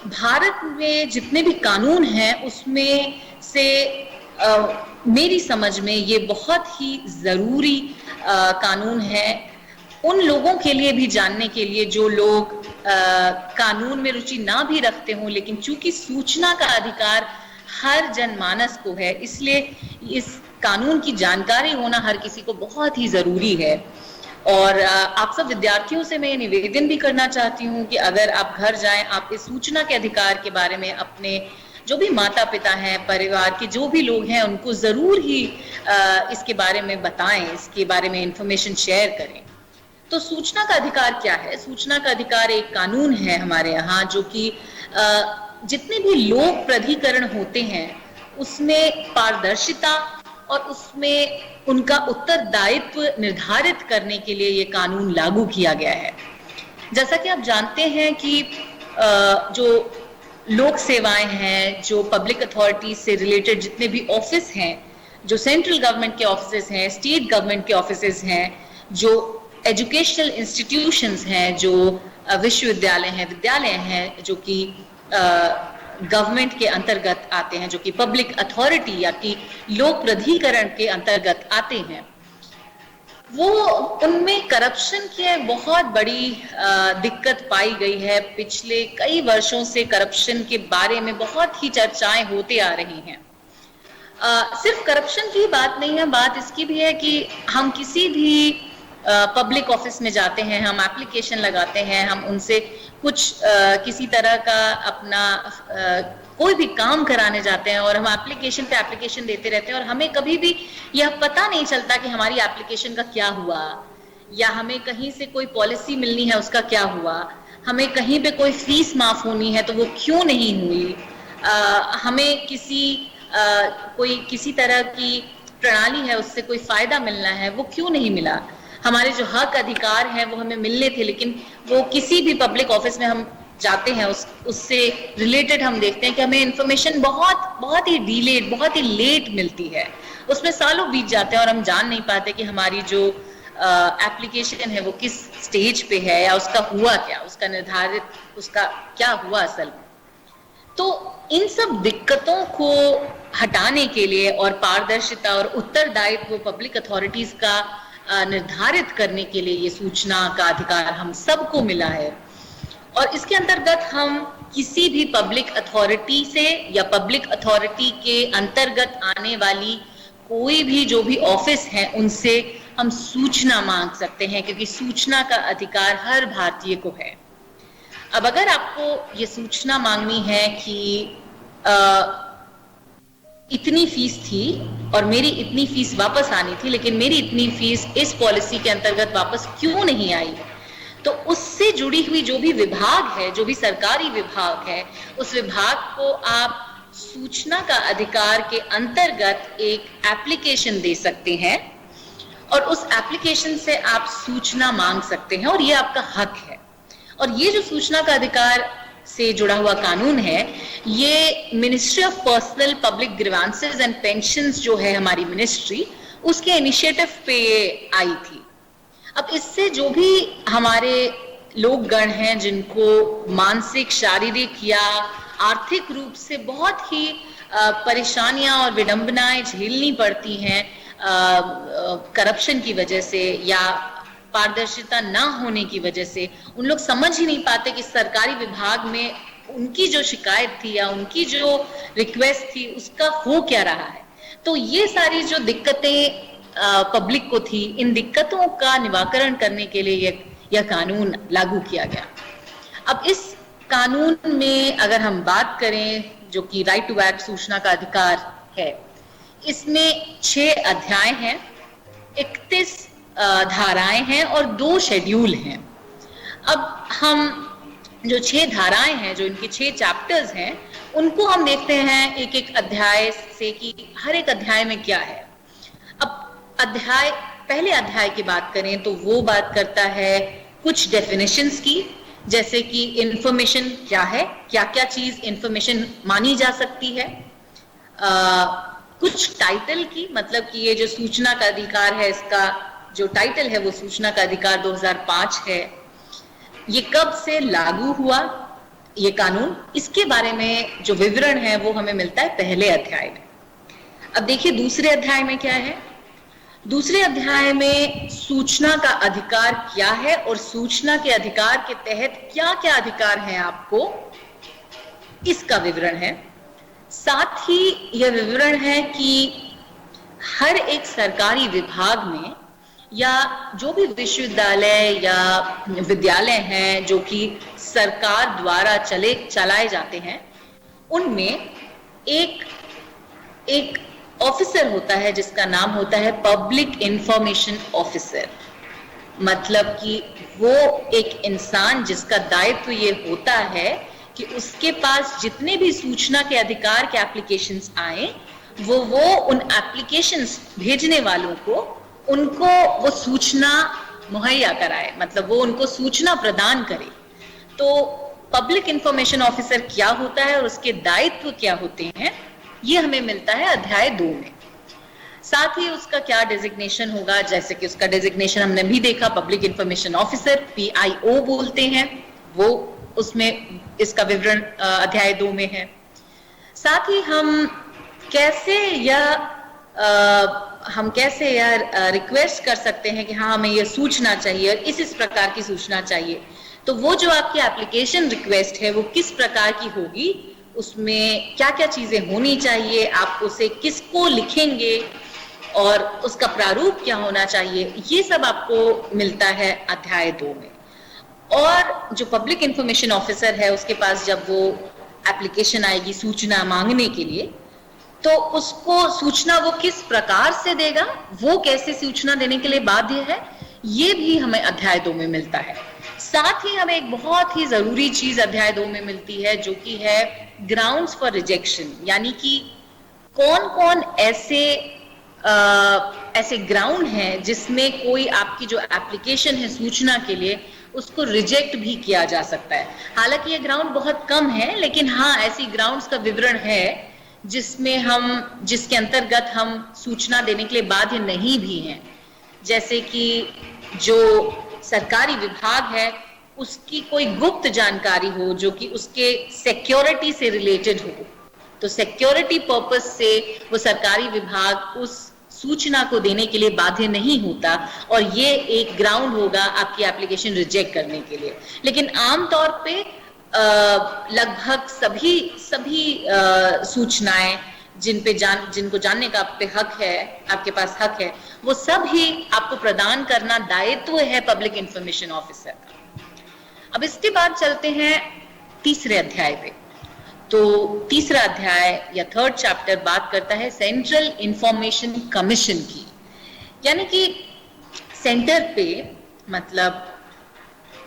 भारत में जितने भी कानून हैं उसमें से मेरी समझ में ये बहुत ही जरूरी कानून है उन लोगों के लिए भी जानने के लिए जो लोग कानून में रुचि ना भी रखते हों, लेकिन चूंकि सूचना का अधिकार हर जनमानस को है, इसलिए इस कानून की जानकारी होना हर किसी को बहुत ही जरूरी है। और आप सब विद्यार्थियों से मैं ये निवेदन भी करना चाहती हूँ कि अगर आप घर जाएं, आप इस सूचना के अधिकार के बारे में अपने जो भी माता पिता हैं, परिवार के जो भी लोग हैं, उनको जरूर ही इसके बारे में बताएं, इसके बारे में इंफॉर्मेशन शेयर करें। तो सूचना का अधिकार क्या है? सूचना का अधिकार एक कानून है हमारे यहाँ जो कि जितने भी लोक प्राधिकरण होते हैं उसमें पारदर्शिता और उसमें उनका उत्तरदायित्व निर्धारित करने के लिए ये कानून लागू किया गया है। जैसा कि आप जानते हैं कि जो लोक सेवाएं हैं, जो पब्लिक अथॉरिटीज से रिलेटेड जितने भी ऑफिस हैं, जो सेंट्रल गवर्नमेंट के ऑफिसेज हैं, स्टेट गवर्नमेंट के ऑफिसेज हैं, जो एजुकेशनल इंस्टीट्यूशंस हैं, जो विद्यालय हैं जो कि गवर्नमेंट के अंतर्गत आते हैं, जो कि पब्लिक अथॉरिटी या कि लोक प्राधिकरण के अंतर्गत आते हैं, वो उनमें करप्शन की बहुत बड़ी दिक्कत पाई गई है। पिछले कई वर्षों से करप्शन के बारे में बहुत ही चर्चाएं होते आ रही हैं। सिर्फ करप्शन की बात नहीं है, बात इसकी भी है कि हम किसी भी पब्लिक ऑफिस में जाते हैं, हम एप्लीकेशन लगाते हैं, हम उनसे कुछ किसी तरह का अपना कोई भी काम कराने जाते हैं और हम एप्लीकेशन पे एप्लीकेशन देते रहते हैं और हमें कभी भी यह पता नहीं चलता कि हमारी एप्लीकेशन का क्या हुआ, या हमें कहीं से कोई पॉलिसी मिलनी है उसका क्या हुआ, हमें कहीं पे कोई फीस माफ होनी है तो वो क्यों नहीं हुई, हमें कोई किसी तरह की प्रणाली है उससे कोई फायदा मिलना है वो क्यों नहीं मिला, हमारे जो हक अधिकार हैं वो हमें मिलने थे लेकिन वो किसी भी पब्लिक ऑफिस में हम जाते हैं उससे रिलेटेड हम देखते हैं कि हमें इंफॉर्मेशन बहुत ही डिलेड, बहुत ही लेट मिलती है, उसमें सालों बीत जाते हैं और हम जान नहीं पाते कि हमारी जो एप्लीकेशन है वो किस स्टेज पे है या उसका हुआ क्या, उसका निर्धारित उसका क्या हुआ असल में। तो इन सब दिक्कतों को हटाने के लिए और पारदर्शिता और उत्तरदायित्व पब्लिक अथॉरिटीज का निर्धारित करने के लिए ये सूचना का अधिकार हम सबको मिला है और इसके अंतर्गत हम किसी भी पब्लिक अथॉरिटी से या पब्लिक अथॉरिटी के अंतर्गत आने वाली कोई भी जो भी ऑफिस है उनसे हम सूचना मांग सकते हैं, क्योंकि सूचना का अधिकार हर भारतीय को है। अब अगर आपको ये सूचना मांगनी है कि इतनी फीस थी और मेरी इतनी फीस वापस आनी थी लेकिन मेरी इतनी फीस इस पॉलिसी के अंतर्गत वापस क्यों नहीं आई, तो उससे जुड़ी हुई जो भी विभाग है, जो भी सरकारी विभाग है, उस विभाग को आप सूचना का अधिकार के अंतर्गत एक एप्लीकेशन दे सकते हैं और उस एप्लीकेशन से आप सूचना मांग सकते हैं और ये आपका हक है। और ये जो सूचना का अधिकार से जुड़ा हुआ कानून है, ये ministry of personnel public grievances and pensions जो है हमारी मिनिस्ट्री, उसके इनिशिएटिव पे आई थी। अब इससे जो भी हमारे लोग गण हैं जिनको मानसिक, शारीरिक या आर्थिक रूप से बहुत ही परेशानियां और विडंबनाएं झेलनी पड़ती हैं करप्शन की वजह से या पारदर्शिता ना होने की वजह से, उन लोग समझ ही नहीं पाते कि सरकारी विभाग में उनकी जो शिकायत थी या उनकी जो रिक्वेस्ट थी उसका हो क्या रहा है। तो ये सारी जो दिक्कतें पब्लिक को थी, इन दिक्कतों का निवारण करने के लिए यह कानून लागू किया गया। अब इस कानून में अगर हम बात करें जो कि राइट टू एक्ट सूचना का अधिकार है, इसमें 6 अध्याय हैं, 31 धाराएं हैं और 2 शेड्यूल हैं। अब हम जो 6 धाराएं हैं, जो इनके 6 चैप्टर्स हैं, उनको हम देखते हैं एक एक अध्याय से कि हर एक अध्याय में क्या है। अब पहले अध्याय की बात करें तो वो बात करता है कुछ डेफिनेशंस की, जैसे कि इंफॉर्मेशन क्या है, क्या क्या चीज इंफॉर्मेशन मानी जा सकती है, कुछ टाइटल की, मतलब कि ये जो सूचना का अधिकार है इसका जो टाइटल है वो सूचना का अधिकार 2005 है, ये कब से लागू हुआ ये कानून, इसके बारे में जो विवरण है वो हमें मिलता है पहले अध्याय में। अब देखिए दूसरे अध्याय में क्या है। दूसरे अध्याय में सूचना का अधिकार क्या है और सूचना के अधिकार के तहत क्या क्या अधिकार हैं आपको, इसका विवरण है। साथ ही यह विवरण है कि हर एक सरकारी विभाग में या जो भी विश्वविद्यालय या विद्यालय हैं जो कि सरकार द्वारा चलाए जाते हैं, उनमें एक ऑफिसर होता है जिसका नाम होता है पब्लिक इंफॉर्मेशन ऑफिसर। मतलब कि वो एक इंसान जिसका दायित्व ये होता है कि उसके पास जितने भी सूचना के अधिकार के एप्लीकेशंस आए, वो उन एप्लीकेशंस भेजने वालों को उनको वो सूचना मुहैया कराए, मतलब वो उनको सूचना प्रदान करे। तो पब्लिक इंफॉर्मेशन ऑफिसर क्या होता है और उसके दायित्व क्या होते हैं, ये हमें मिलता है अध्याय 2 में। साथ ही उसका क्या डेजिग्नेशन होगा, जैसे कि उसका डेजिग्नेशन हमने भी देखा, पब्लिक इंफॉर्मेशन ऑफिसर PIO बोलते हैं, वो उसमें इसका विवरण अध्याय 2 में है। साथ ही हम कैसे यह हम कैसे यार रिक्वेस्ट कर सकते हैं कि हाँ हमें ये सूचना चाहिए और इस प्रकार की सूचना चाहिए। तो वो जो आपकी एप्लीकेशन रिक्वेस्ट है वो किस प्रकार की होगी, उसमें क्या क्या चीजें होनी चाहिए, आप उसे किसको लिखेंगे और उसका प्रारूप क्या होना चाहिए, ये सब आपको मिलता है अध्याय 2 में। और जो पब्लिक इंफॉर्मेशन ऑफिसर है उसके पास जब वो एप्लीकेशन आएगी सूचना मांगने के लिए, तो उसको सूचना वो किस प्रकार से देगा, वो कैसे सूचना देने के लिए बाध्य है, ये भी हमें अध्याय 2 में मिलता है। साथ ही हमें एक बहुत ही जरूरी चीज अध्याय 2 में मिलती है जो कि है ग्राउंड्स फॉर रिजेक्शन, यानी कि कौन कौन ऐसे ग्राउंड हैं जिसमें कोई आपकी जो एप्लीकेशन है सूचना के लिए उसको रिजेक्ट भी किया जा सकता है। हालांकि ये ग्राउंड बहुत कम है, लेकिन हाँ ऐसी ग्राउंड्स का विवरण है जिसके अंतर्गत हम सूचना देने के लिए बाध्य नहीं भी हैं। जैसे कि जो सरकारी विभाग है उसकी कोई गुप्त जानकारी हो जो कि उसके सिक्योरिटी से रिलेटेड हो, तो सिक्योरिटी पर्पस से वो सरकारी विभाग उस सूचना को देने के लिए बाध्य नहीं होता, और ये एक ग्राउंड होगा आपकी एप्लीकेशन रिजेक्ट करने के लिए। लेकिन आमतौर पे लगभग सभी सूचनाएं जिनको जानने का आप पे हक है, आपके पास हक है, वो सब ही आपको प्रदान करना दायित्व है पब्लिक इंफॉर्मेशन ऑफिसर का। अब इसके बाद चलते हैं तीसरे अध्याय पे। तो तीसरा अध्याय या थर्ड चैप्टर बात करता है सेंट्रल इंफॉर्मेशन कमीशन की, यानी कि सेंटर पे, मतलब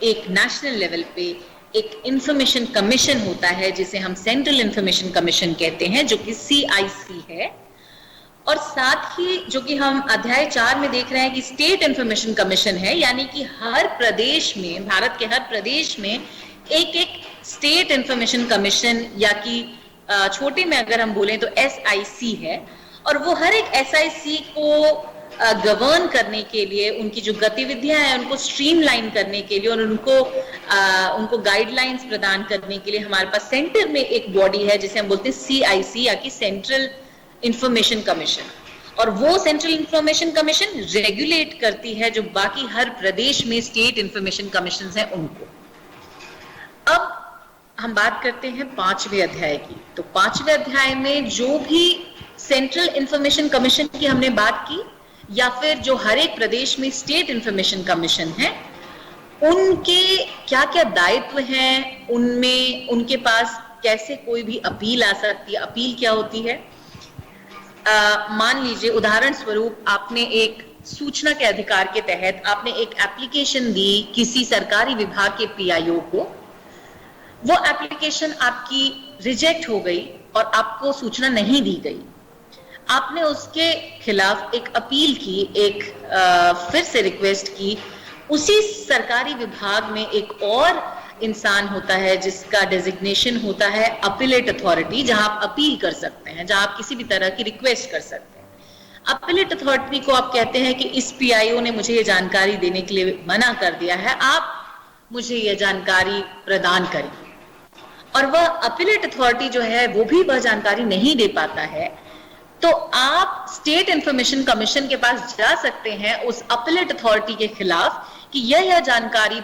एक नेशनल लेवल पे एक इंफॉर्मेशन कमीशन होता है जिसे हम सेंट्रल इंफॉर्मेशन कमीशन कहते हैं, जो कि CIC है। और साथ ही जो कि हम अध्याय 4 में देख रहे हैं कि स्टेट इंफॉर्मेशन कमीशन है, यानी कि हर प्रदेश में, भारत के हर प्रदेश में एक एक स्टेट इंफॉर्मेशन कमीशन, या कि छोटे में अगर हम बोलें तो SIC है। और वो हर एक SIC को गवर्न करने के लिए, उनकी जो गतिविधियां हैं उनको स्ट्रीमलाइन करने के लिए और उनको गाइडलाइंस प्रदान करने के लिए हमारे पास सेंटर में एक बॉडी है जिसे हम बोलते हैं CIC, या कि सेंट्रल इंफॉर्मेशन कमीशन। और वो सेंट्रल इंफॉर्मेशन कमीशन रेगुलेट करती है जो बाकी हर प्रदेश में स्टेट इंफॉर्मेशन कमीशन हैं उनको। अब हम बात करते हैं 5वें अध्याय की। तो 5वें अध्याय में जो भी सेंट्रल इंफॉर्मेशन कमीशन की हमने बात की, या फिर जो हर एक प्रदेश में स्टेट इंफॉर्मेशन कमीशन है, उनके क्या क्या दायित्व हैं, उनमें उनके पास कैसे कोई भी अपील आ सकती है। अपील क्या होती है? मान लीजिए उदाहरण स्वरूप आपने एक सूचना के अधिकार के तहत आपने एक एप्लीकेशन दी किसी सरकारी विभाग के PIO को, वो एप्लीकेशन आपकी रिजेक्ट हो गई और आपको सूचना नहीं दी गई। आपने उसके खिलाफ एक अपील की, फिर से रिक्वेस्ट की। उसी सरकारी विभाग में एक और इंसान होता है जिसका डेजिग्नेशन होता है अपीलेट अथॉरिटी, जहां आप अपील कर सकते हैं, जहां आप किसी भी तरह की रिक्वेस्ट कर सकते हैं। अपीलेट अथॉरिटी को आप कहते हैं कि इस PIO ने मुझे ये जानकारी देने के लिए मना कर दिया है, आप मुझे ये जानकारी प्रदान करिए। और वह अपीलेट अथॉरिटी जो है वो भी वह जानकारी नहीं दे पाता है, तो आप स्टेट इंफॉर्मेशन कमीशन के पास जा सकते हैं उस अपीलेट अथॉरिटी के खिलाफ कि यह जानकारी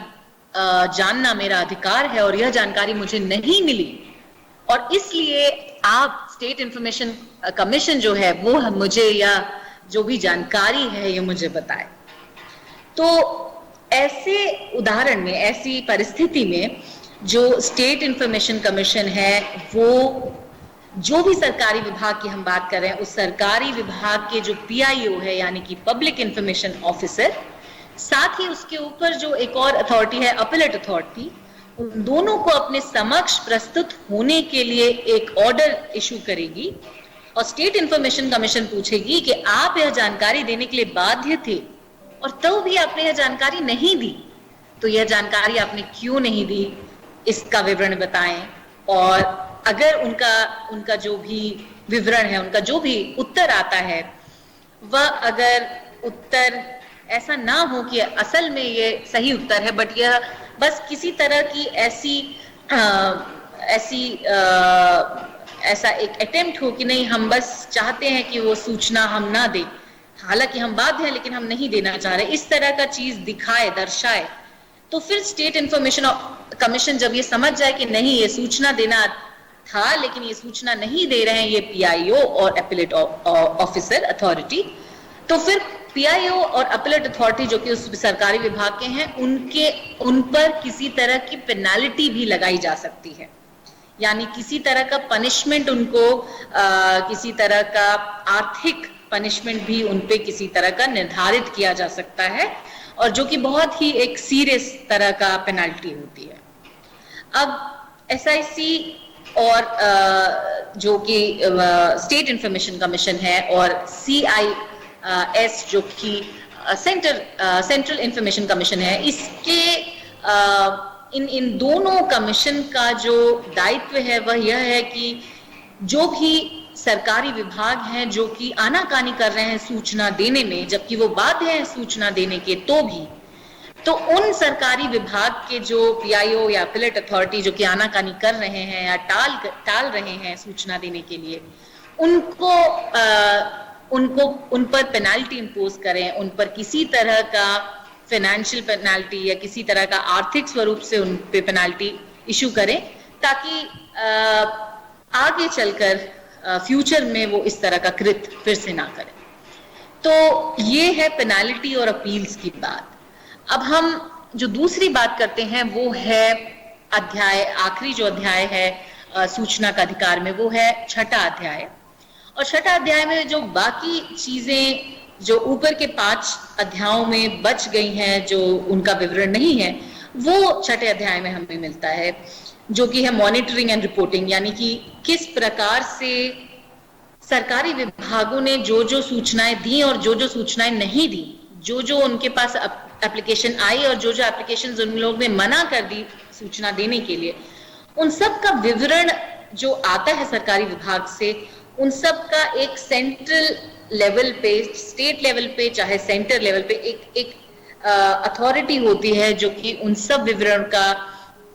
जानना मेरा अधिकार है और यह जानकारी मुझे नहीं मिली, और इसलिए आप स्टेट इंफॉर्मेशन कमीशन जो है वो मुझे या जो भी जानकारी है ये मुझे बताए। तो ऐसे उदाहरण में, ऐसी परिस्थिति में जो स्टेट इंफॉर्मेशन कमीशन है वो जो भी सरकारी विभाग की हम बात कर रहे हैं उस सरकारी विभाग के जो PIO है यानी कि पब्लिक इंफॉर्मेशन ऑफिसर, साथ ही उसके ऊपर जो एक और अथॉरिटी है अपीलेट अथॉरिटी, उन दोनों को अपने समक्ष प्रस्तुत होने के लिए एक ऑर्डर इशू करेगी और स्टेट इंफॉर्मेशन कमीशन पूछेगी कि आप यह जानकारी देने के लिए बाध्य थे और तो भी आपने यह जानकारी नहीं दी, तो यह जानकारी आपने क्यों नहीं दी इसका विवरण बताएं। और अगर उनका जो भी विवरण है, उनका जो भी उत्तर आता है, वह अगर उत्तर ऐसा ना हो कि असल में ये सही उत्तर है, बट यह बस किसी तरह की ऐसा एक अटेम्प्ट हो कि नहीं हम बस चाहते हैं कि वो सूचना हम ना दें, हालांकि हम बाध्य हैं लेकिन हम नहीं देना चाह रहे, इस तरह का चीज दिखाए, दर्शाए, तो फिर स्टेट इंफॉर्मेशन कमीशन जब ये समझ जाए कि नहीं ये सूचना देना था लेकिन ये सूचना नहीं दे रहे हैं ये पीआईओ और एपिलेट ऑफिसर अथॉरिटी, तो फिर पीआईओ और अपीलेट अथॉरिटी जो कि उस सरकारी विभाग के हैं उन पर किसी तरह की पेनाल्टी भी लगाई जा सकती है, यानी किसी तरह का पनिशमेंट उनको किसी तरह का आर्थिक पनिशमेंट भी उन पे किसी तरह का निर्धारित किया जा सकता है, और जो कि बहुत ही एक सीरियस तरह का पेनाल्टी होती है। अब एसआईसी और जो कि स्टेट इंफॉर्मेशन कमीशन है और सीआईएस जो कि सेंट्रल इंफॉर्मेशन कमीशन है, इसके इन दोनों कमीशन का जो दायित्व है वह यह है कि जो भी सरकारी विभाग हैं जो कि आनाकानी कर रहे हैं सूचना देने में, जबकि वो बाध्य हैं सूचना देने के, तो उन सरकारी विभाग के जो पीआईओ या अपीलेट अथॉरिटी जो कि आनाकानी कर रहे हैं या टाल रहे हैं सूचना देने के लिए, उन पर पेनाल्टी इंपोज करें, उन पर किसी तरह का फाइनेंशियल पेनाल्टी या किसी तरह का आर्थिक स्वरूप से उन पे पेनाल्टी इशू करें, ताकि आगे चलकर फ्यूचर में वो इस तरह का कृत्य फिर से ना करें। तो ये है पेनाल्टी और अपील्स की बात। अब हम जो दूसरी बात करते हैं वो है अध्याय, आखिरी जो अध्याय है सूचना का अधिकार में, वो है छठा अध्याय। और छठा अध्याय में जो बाकी चीजें जो ऊपर के 5 अध्यायों में बच गई हैं, जो उनका विवरण नहीं है, वो छठे अध्याय में हमें मिलता है, जो कि है मॉनिटरिंग एंड रिपोर्टिंग, यानी कि किस प्रकार से सरकारी विभागों ने जो जो सूचनाएं दी और जो जो सूचनाएं नहीं दी, जो जो उनके पास एप्लीकेशन आई और जो जो एप्लीकेशन उन लोग ने मना कर दी सूचना देने के लिए, उन सब का विवरण जो आता है सरकारी विभाग से, उन सब का एक सेंट्रल लेवल पे, स्टेट लेवल पे चाहे सेंटर लेवल पे एक अथॉरिटी होती है जो कि उन सब विवरण का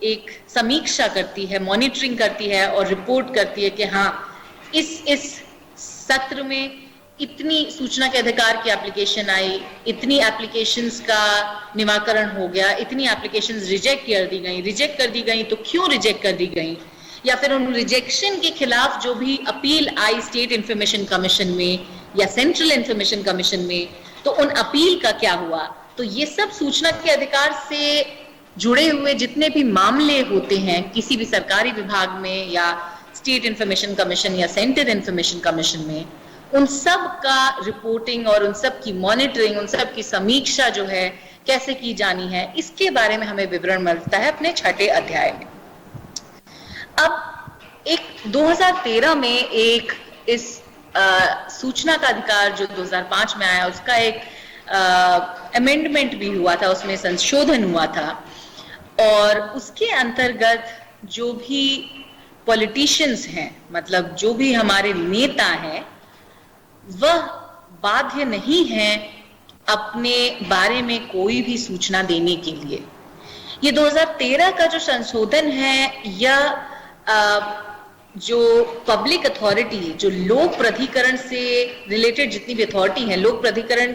एक समीक्षा करती है, मॉनिटरिंग करती है और रिपोर्ट करती है कि हाँ इस सत्र में इतनी सूचना के अधिकार की एप्लीकेशन आई, इतनी एप्लीकेशंस का निवाकरण हो गया, इतनी एप्लीकेशंस रिजेक्ट कर दी गई तो क्यों रिजेक्ट कर दी गई, या फिर उन रिजेक्शन के खिलाफ जो भी अपील आई स्टेट इंफॉर्मेशन कमीशन में या सेंट्रल इंफॉर्मेशन कमीशन में, तो उन अपील का क्या हुआ। तो ये सब सूचना के अधिकार से जुड़े हुए जितने भी मामले होते हैं किसी भी सरकारी विभाग में या स्टेट इंफॉर्मेशन कमीशन या सेंट्रल इंफॉर्मेशन कमीशन में, उन सब का रिपोर्टिंग और उन सब की मॉनिटरिंग, उन सब की समीक्षा जो है कैसे की जानी है, इसके बारे में हमें विवरण मिलता है अपने छठे अध्याय में। अब एक 2013 में एक इस सूचना का अधिकार जो 2005 में आया, उसका एक अमेंडमेंट भी हुआ था, उसमें संशोधन हुआ था, और उसके अंतर्गत जो भी पॉलिटिशियंस हैं, मतलब जो भी हमारे नेता हैं, वह बाध्य नहीं हैं अपने बारे में कोई भी सूचना देने के लिए। ये 2013 का जो संशोधन है, यह जो पब्लिक अथॉरिटी, जो लोक प्राधिकरण से रिलेटेड जितनी भी अथॉरिटी है, लोक प्राधिकरण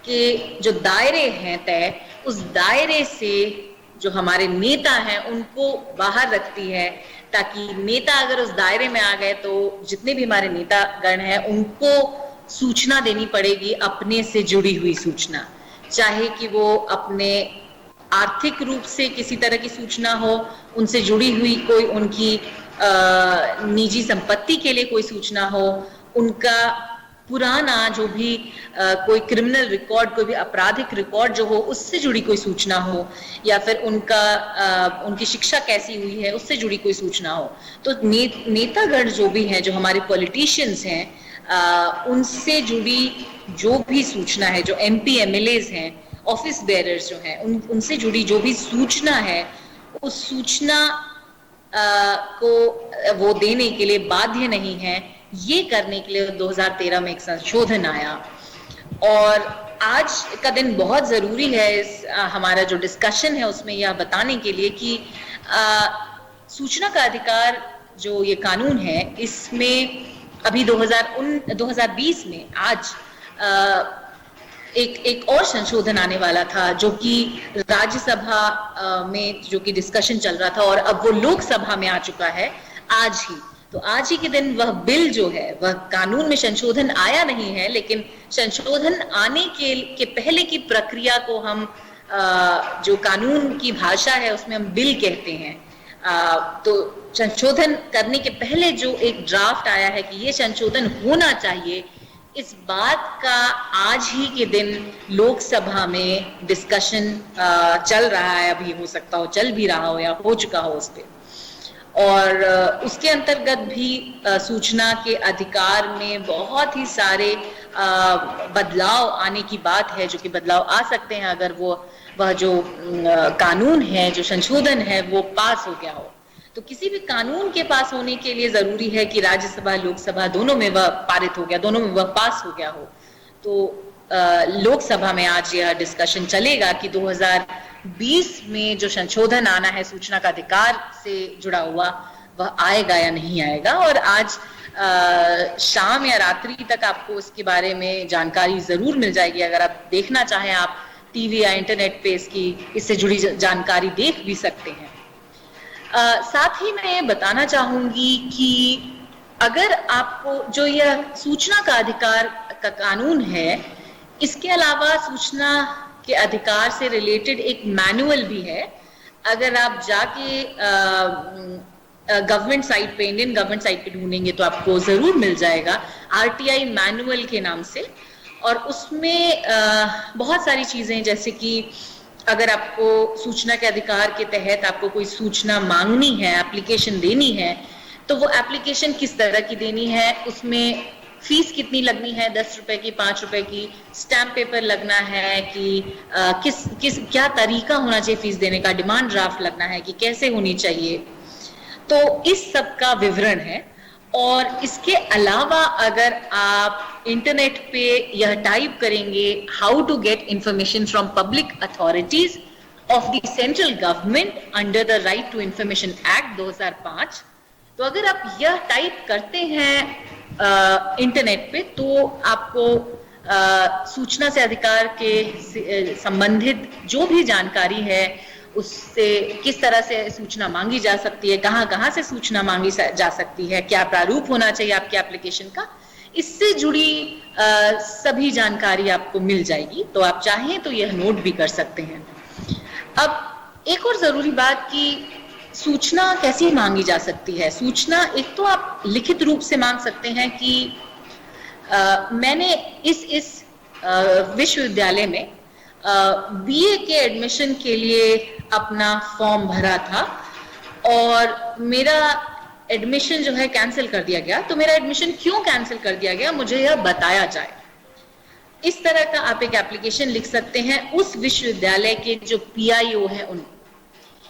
के जो दायरे हैं तय, उस दायरे से जो हमारे नेता हैं उनको बाहर रखती है, ताकि नेता अगर उस दायरे में आ गए तो जितने भी हमारे नेतागण हैं उनको सूचना देनी पड़ेगी, अपने से जुड़ी हुई सूचना, चाहे कि वो अपने आर्थिक रूप से किसी तरह की सूचना हो, उनसे जुड़ी हुई कोई उनकी निजी संपत्ति के लिए कोई सूचना हो, उनका पुराना जो भी कोई क्रिमिनल रिकॉर्ड, कोई भी आपराधिक रिकॉर्ड जो हो उससे जुड़ी कोई सूचना हो, या फिर उनकी शिक्षा कैसी हुई है उससे जुड़ी कोई सूचना हो। तो नेतागण जो भी हैं, जो हमारे पॉलिटिशियंस हैं, उनसे जुड़ी जो भी सूचना है, जो एमपी एमएलएज हैं, ऑफिस बेयरर्स जो हैं, उनसे जुड़ी जो भी सूचना है, उस सूचना को वो देने के लिए बाध्य नहीं है। ये करने के लिए 2013 में एक संशोधन आया, और आज का दिन बहुत जरूरी है इस हमारा जो डिस्कशन है उसमें यह बताने के लिए कि सूचना का अधिकार जो ये कानून है, इसमें अभी 2020 में आज एक और संशोधन आने वाला था जो कि राज्यसभा में जो कि डिस्कशन चल रहा था और अब वो लोकसभा में आ चुका है आज ही। तो आज ही के दिन वह बिल जो है, वह कानून में संशोधन आया नहीं है, लेकिन संशोधन आने के पहले की प्रक्रिया को हम जो कानून की भाषा है उसमें हम बिल कहते हैं। तो संशोधन करने के पहले जो एक ड्राफ्ट आया है कि ये संशोधन होना चाहिए, इस बात का आज ही के दिन लोकसभा में डिस्कशन चल रहा है। अभी हो सकता हो चल भी रहा हो या हो चुका हो उस पे। और उसके अंतर्गत भी सूचना के अधिकार में बहुत ही सारे बदलाव आने की बात है, जो कि बदलाव आ सकते हैं अगर वह जो कानून है, जो संशोधन है, वो पास हो गया हो। तो किसी भी कानून के पास होने के लिए जरूरी है कि राज्यसभा लोकसभा दोनों में वह पारित हो गया, दोनों में वह पास हो गया हो। तो लोकसभा में आज यह डिस्कशन चलेगा कि 2020 में जो संशोधन आना है सूचना का अधिकार से जुड़ा हुआ, वह आएगा या नहीं आएगा। और आज शाम या रात्रि तक आपको इसके बारे में जानकारी जरूर मिल जाएगी। अगर आप देखना चाहें, आप टीवी या इंटरनेट पे इससे जुड़ी जानकारी देख भी सकते हैं। साथ ही मैं बताना चाहूंगी कि अगर आपको जो यह सूचना का अधिकार का कानून है, इसके अलावा सूचना के अधिकार से रिलेटेड एक मैनुअल भी है। अगर आप जाके गवर्नमेंट साइट पे, इंडियन गवर्नमेंट साइट पे ढूंढेंगे तो आपको जरूर मिल जाएगा, RTI मैनुअल के नाम से। और उसमें बहुत सारी चीजें, जैसे कि अगर आपको सूचना के अधिकार के तहत आपको कोई सूचना मांगनी है, एप्लीकेशन देनी है, तो वो एप्लीकेशन किस तरह की देनी है, उसमें फीस कितनी लगनी है, 10 रुपए की, 5 रुपए की, स्टैम्प पेपर लगना है कि क्या तरीका होना चाहिए फीस देने का, डिमांड ड्राफ्ट लगना है कि कैसे होनी चाहिए, तो इस सब का विवरण है। और इसके अलावा अगर आप इंटरनेट पे यह टाइप करेंगे, how to get information from public authorities of the central government under the right to information act 2005, तो अगर आप यह टाइप करते हैं इंटरनेट पे, तो आपको सूचना से अधिकार के संबंधित जो भी जानकारी है, उससे किस तरह से सूचना मांगी जा सकती है, कहाँ से सूचना मांगी जा सकती है, क्या प्रारूप होना चाहिए आपके एप्लीकेशन का, इससे जुड़ी सभी जानकारी आपको मिल जाएगी। तो आप चाहें तो यह नोट भी कर सकते हैं। अब एक और जरूरी बात कि सूचना कैसी मांगी जा सकती है। सूचना एक तो आप लिखित रूप से मांग सकते हैं कि मैंने इस विश्वविद्यालय में BA के एडमिशन के लिए अपना फॉर्म भरा था और मेरा एडमिशन जो है कैंसिल कर दिया गया, तो मेरा एडमिशन क्यों कैंसिल कर दिया गया, मुझे यह बताया जाए। इस तरह का आप एक एप्लीकेशन लिख सकते हैं उस विश्वविद्यालय के जो PIO है उन।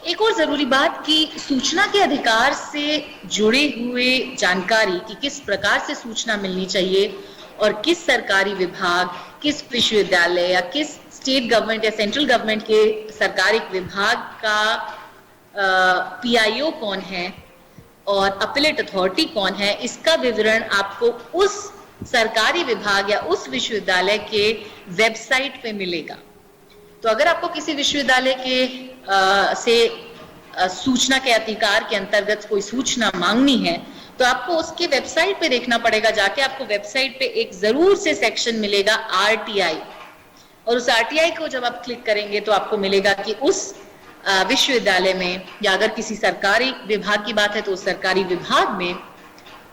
एक और जरूरी बात कि सूचना के अधिकार से जुड़े हुए जानकारी कि किस प्रकार से सूचना मिलनी चाहिए और किस सरकारी विभाग, किस विश्वविद्यालय या किस स्टेट गवर्नमेंट या सेंट्रल गवर्नमेंट के सरकारी विभाग का PIO कौन है और अपीलेट अथॉरिटी कौन है, इसका विवरण आपको उस सरकारी विभाग या उस विश्वविद्यालय के वेबसाइट पे मिलेगा। तो अगर आपको किसी विश्वविद्यालय के से सूचना के अधिकार के अंतर्गत कोई सूचना मांगनी है, तो आपको उसके वेबसाइट पे देखना पड़ेगा। जाके आपको वेबसाइट पे एक जरूर से सेक्शन मिलेगा RTI, और उस RTI को जब आप क्लिक करेंगे तो आपको मिलेगा कि उस विश्वविद्यालय में या अगर किसी सरकारी विभाग की बात है तो उस सरकारी विभाग में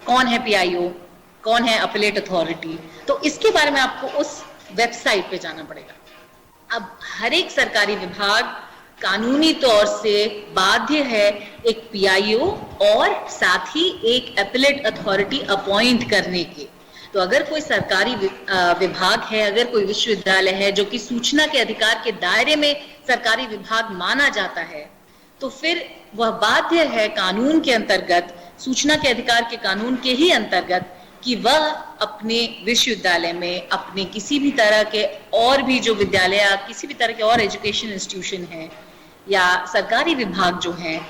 कौन है PIO, कौन है अपीलेट अथॉरिटी, तो इसके बारे में आपको उस वेबसाइट पे जाना पड़ेगा। अब हर एक सरकारी विभाग कानूनी तौर से बाध्य है एक PIO और साथ ही एक अपीलेट अथॉरिटी अपॉइंट करने के। तो अगर कोई सरकारी विभाग है, अगर कोई विश्वविद्यालय है जो कि सूचना के अधिकार के दायरे में सरकारी विभाग माना जाता है, तो फिर वह बाध्य है कानून के अंतर्गत, सूचना के अधिकार के कानून के ही अंतर्गत, कि वह अपने विश्वविद्यालय में, अपने किसी भी तरह के और भी जो विद्यालय या किसी भी तरह के और एजुकेशन इंस्टीट्यूशन है या सरकारी विभाग जो हैं,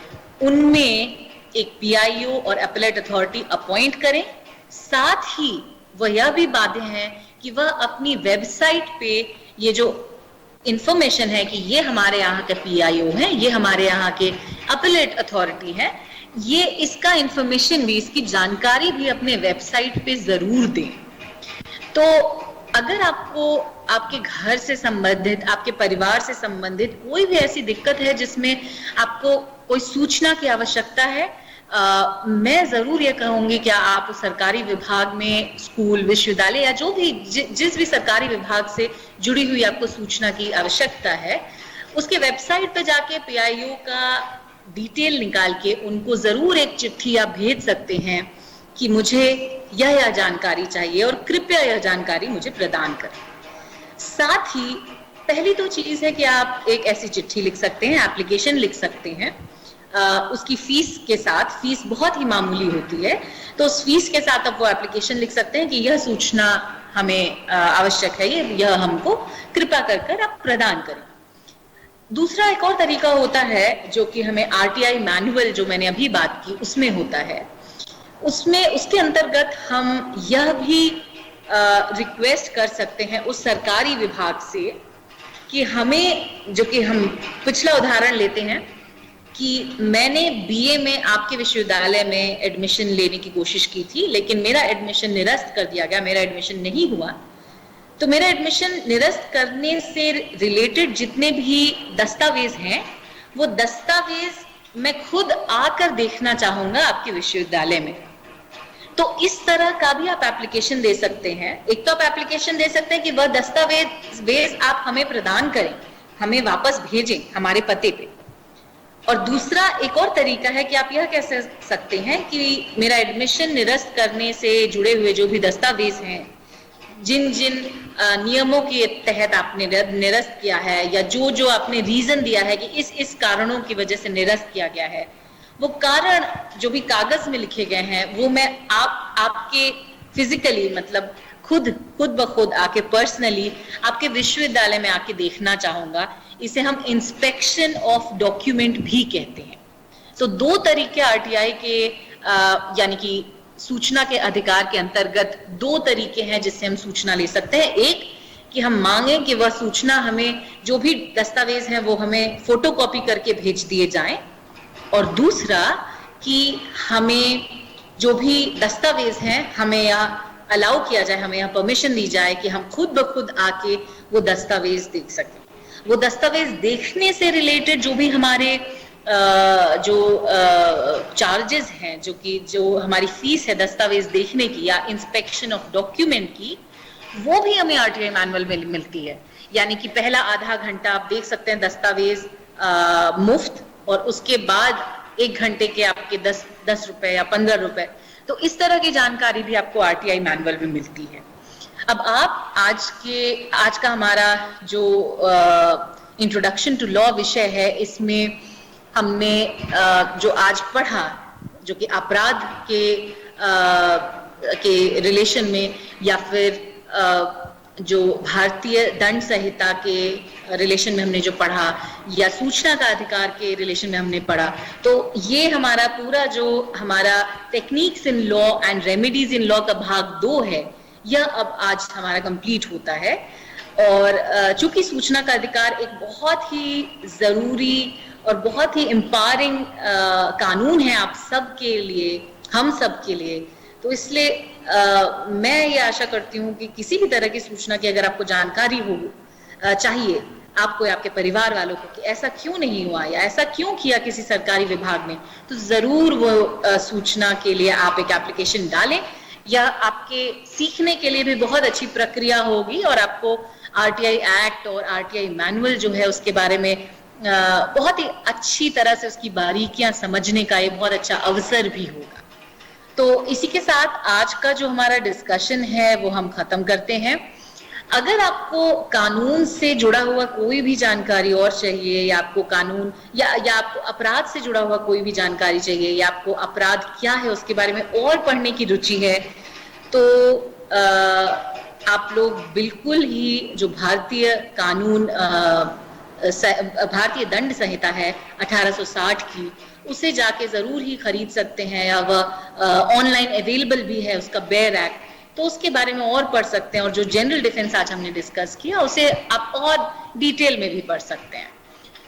उनमें एक PIO और अपीलेट अथॉरिटी अपॉइंट करें। साथ ही वह यह भी बाध्य है कि वह अपनी वेबसाइट पे ये जो इंफॉर्मेशन है कि ये हमारे यहाँ के पीआईओ है, ये हमारे यहाँ के अपीलेट अथॉरिटी है, ये इसका इंफॉर्मेशन भी, इसकी जानकारी भी अपने वेबसाइट पे जरूर दें। तो अगर आपको आपके घर से संबंधित, आपके परिवार से संबंधित कोई भी ऐसी दिक्कत है जिसमें आपको कोई सूचना की आवश्यकता है, मैं जरूर ये कहूंगी कि आप सरकारी विभाग में, स्कूल, विश्वविद्यालय या जो भी जिस भी सरकारी विभाग से जुड़ी हुई आपको सूचना की आवश्यकता है, उसके वेबसाइट पे जाके पीआईओ का डिटेल निकाल के उनको जरूर एक चिट्ठी आप भेज सकते हैं कि मुझे यह जानकारी चाहिए और कृपया यह जानकारी मुझे प्रदान करें। साथ ही पहली तो चीज है कि आप एक ऐसी चिट्ठी लिख सकते हैं, एप्लीकेशन लिख सकते हैं, उसकी फीस के साथ, फीस बहुत ही मामूली होती है, तो उस फीस के साथ आप वो एप्लीकेशन लिख सकते हैं कि यह सूचना हमें आवश्यक है, यह हमको कृपया कर आप प्रदान करें। दूसरा एक और तरीका होता है जो कि हमें आरटीआई मैनुअल, जो मैंने अभी बात की, उसमें होता है। उसमें उसके अंतर्गत हम यह भी रिक्वेस्ट कर सकते हैं उस सरकारी विभाग से कि हमें, जो कि हम पिछला उदाहरण लेते हैं कि मैंने बीए में आपके विश्वविद्यालय में एडमिशन लेने की कोशिश की थी, लेकिन मेरा एडमिशन निरस्त कर दिया गया, मेरा एडमिशन नहीं हुआ। तो मेरा एडमिशन निरस्त करने से रिलेटेड जितने भी दस्तावेज हैं, वो दस्तावेज मैं खुद आकर देखना चाहूंगा आपके विश्वविद्यालय में। तो इस तरह का भी आप एप्लीकेशन दे सकते हैं। एक तो आप एप्लीकेशन दे सकते हैं कि वह दस्तावेज आप हमें प्रदान करें, हमें वापस भेजें हमारे पते पे। और दूसरा एक और तरीका है कि आप यह कह सकते हैं कि मेरा एडमिशन निरस्त करने से जुड़े हुए जो भी दस्तावेज हैं, जिन जिन नियमों के तहत आपने निरस्त किया है, या जो जो आपने रीजन दिया है कि इस कारणों की वजह से निरस्त किया गया है, वो कारण जो भी कागज में लिखे गए हैं, वो मैं आपके फिजिकली, मतलब खुद ब खुद आके पर्सनली आपके विश्वविद्यालय में आके देखना चाहूंगा। इसे हम इंस्पेक्शन ऑफ डॉक्यूमेंट भी कहते हैं। तो दो तरीके आरटीआई के यानी कि सूचना के अधिकार के अंतर्गत दो तरीके हैं जिससे हम सूचना ले सकते हैं। एक कि हम मांगे कि वह सूचना, हमें जो भी दस्तावेज हैं वो हमें फोटोकॉपी करके भेज दिए जाएं, और दूसरा कि हमें जो भी दस्तावेज हैं हमें यहाँ अलाउ किया जाए, हमें यहाँ परमिशन दी जाए कि हम खुद ब खुद आके वो दस्तावेज देख सकें। वो दस्तावेज देखने से रिलेटेड जो भी हमारे जो चार्जेस हैं, जो हमारी फीस है दस्तावेज देखने की या इंस्पेक्शन ऑफ डॉक्यूमेंट की, वो भी हमें आरटीआई मैनुअल में मिलती है। यानी कि पहला आधा घंटा आप देख सकते हैं दस्तावेज मुफ्त, और उसके बाद 1 घंटे के आपके 10 रुपए या 15 रुपए। तो इस तरह की जानकारी भी आपको आरटीआई मैनुअल में मिलती है। अब आप आज का हमारा जो इंट्रोडक्शन टू लॉ विषय है, इसमें हमने जो आज पढ़ा, जो कि अपराध के रिलेशन में, या फिर जो भारतीय दंड संहिता के रिलेशन में हमने जो पढ़ा, या सूचना का अधिकार के रिलेशन में हमने पढ़ा, तो ये हमारा पूरा जो हमारा techniques in law and remedies in law का भाग 2 है, यह अब आज हमारा कंप्लीट होता है। और चूंकि सूचना का अधिकार एक बहुत ही जरूरी और बहुत ही एम्पावरिंग कानून है आप सब के लिए, हम सब के लिए, तो इसलिए मैं ये आशा करती हूँ कि किसी भी तरह की सूचना की अगर आपको जानकारी हो चाहिए, आपको या आपके परिवार वालों को, कि ऐसा क्यों नहीं हुआ या ऐसा क्यों किया किसी सरकारी विभाग ने, तो जरूर वो सूचना के लिए आप एक एप्लीकेशन डालें। यह आपके सीखने के लिए भी बहुत अच्छी प्रक्रिया होगी, और आपको आरटीआई एक्ट और आरटीआई मैनुअल जो है उसके बारे में बहुत ही अच्छी तरह से उसकी बारीकियां समझने का ये बहुत अच्छा अवसर भी होगा। तो इसी के साथ आज का जो हमारा डिस्कशन है वो हम खत्म करते हैं। अगर आपको कानून से जुड़ा हुआ कोई भी जानकारी और चाहिए, या आपको कानून या आपको अपराध से जुड़ा हुआ कोई भी जानकारी चाहिए, या आपको अपराध क्या है उसके बारे में और पढ़ने की रुचि है, तो आप लोग बिल्कुल ही जो भारतीय कानून, भारतीय दंड संहिता है 1860 की, उसे जाके जरूर ही खरीद सकते हैं, या वह ऑनलाइन अवेलेबल भी है, उसका बेयर एक्ट, तो उसके बारे में और पढ़ सकते हैं, और जो जनरल डिफेंस आज हमने डिस्कस किया उसे आप और डिटेल में भी पढ़ सकते हैं।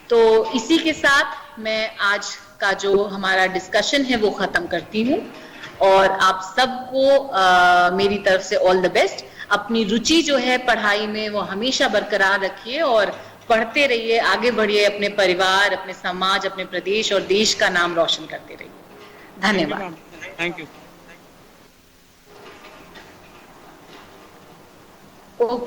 तो इसी के साथ मैं आज का जो हमारा डिस्कशन है वो खत्म करती हूँ, और आप सबको मेरी तरफ से ऑल द बेस्ट। अपनी रुचि जो है पढ़ाई में वो हमेशा बरकरार रखिए और पढ़ते रहिए, आगे बढ़िए, अपने परिवार, अपने समाज, अपने प्रदेश और देश का नाम रोशन करते रहिए। धन्यवाद। Thank you. ओके।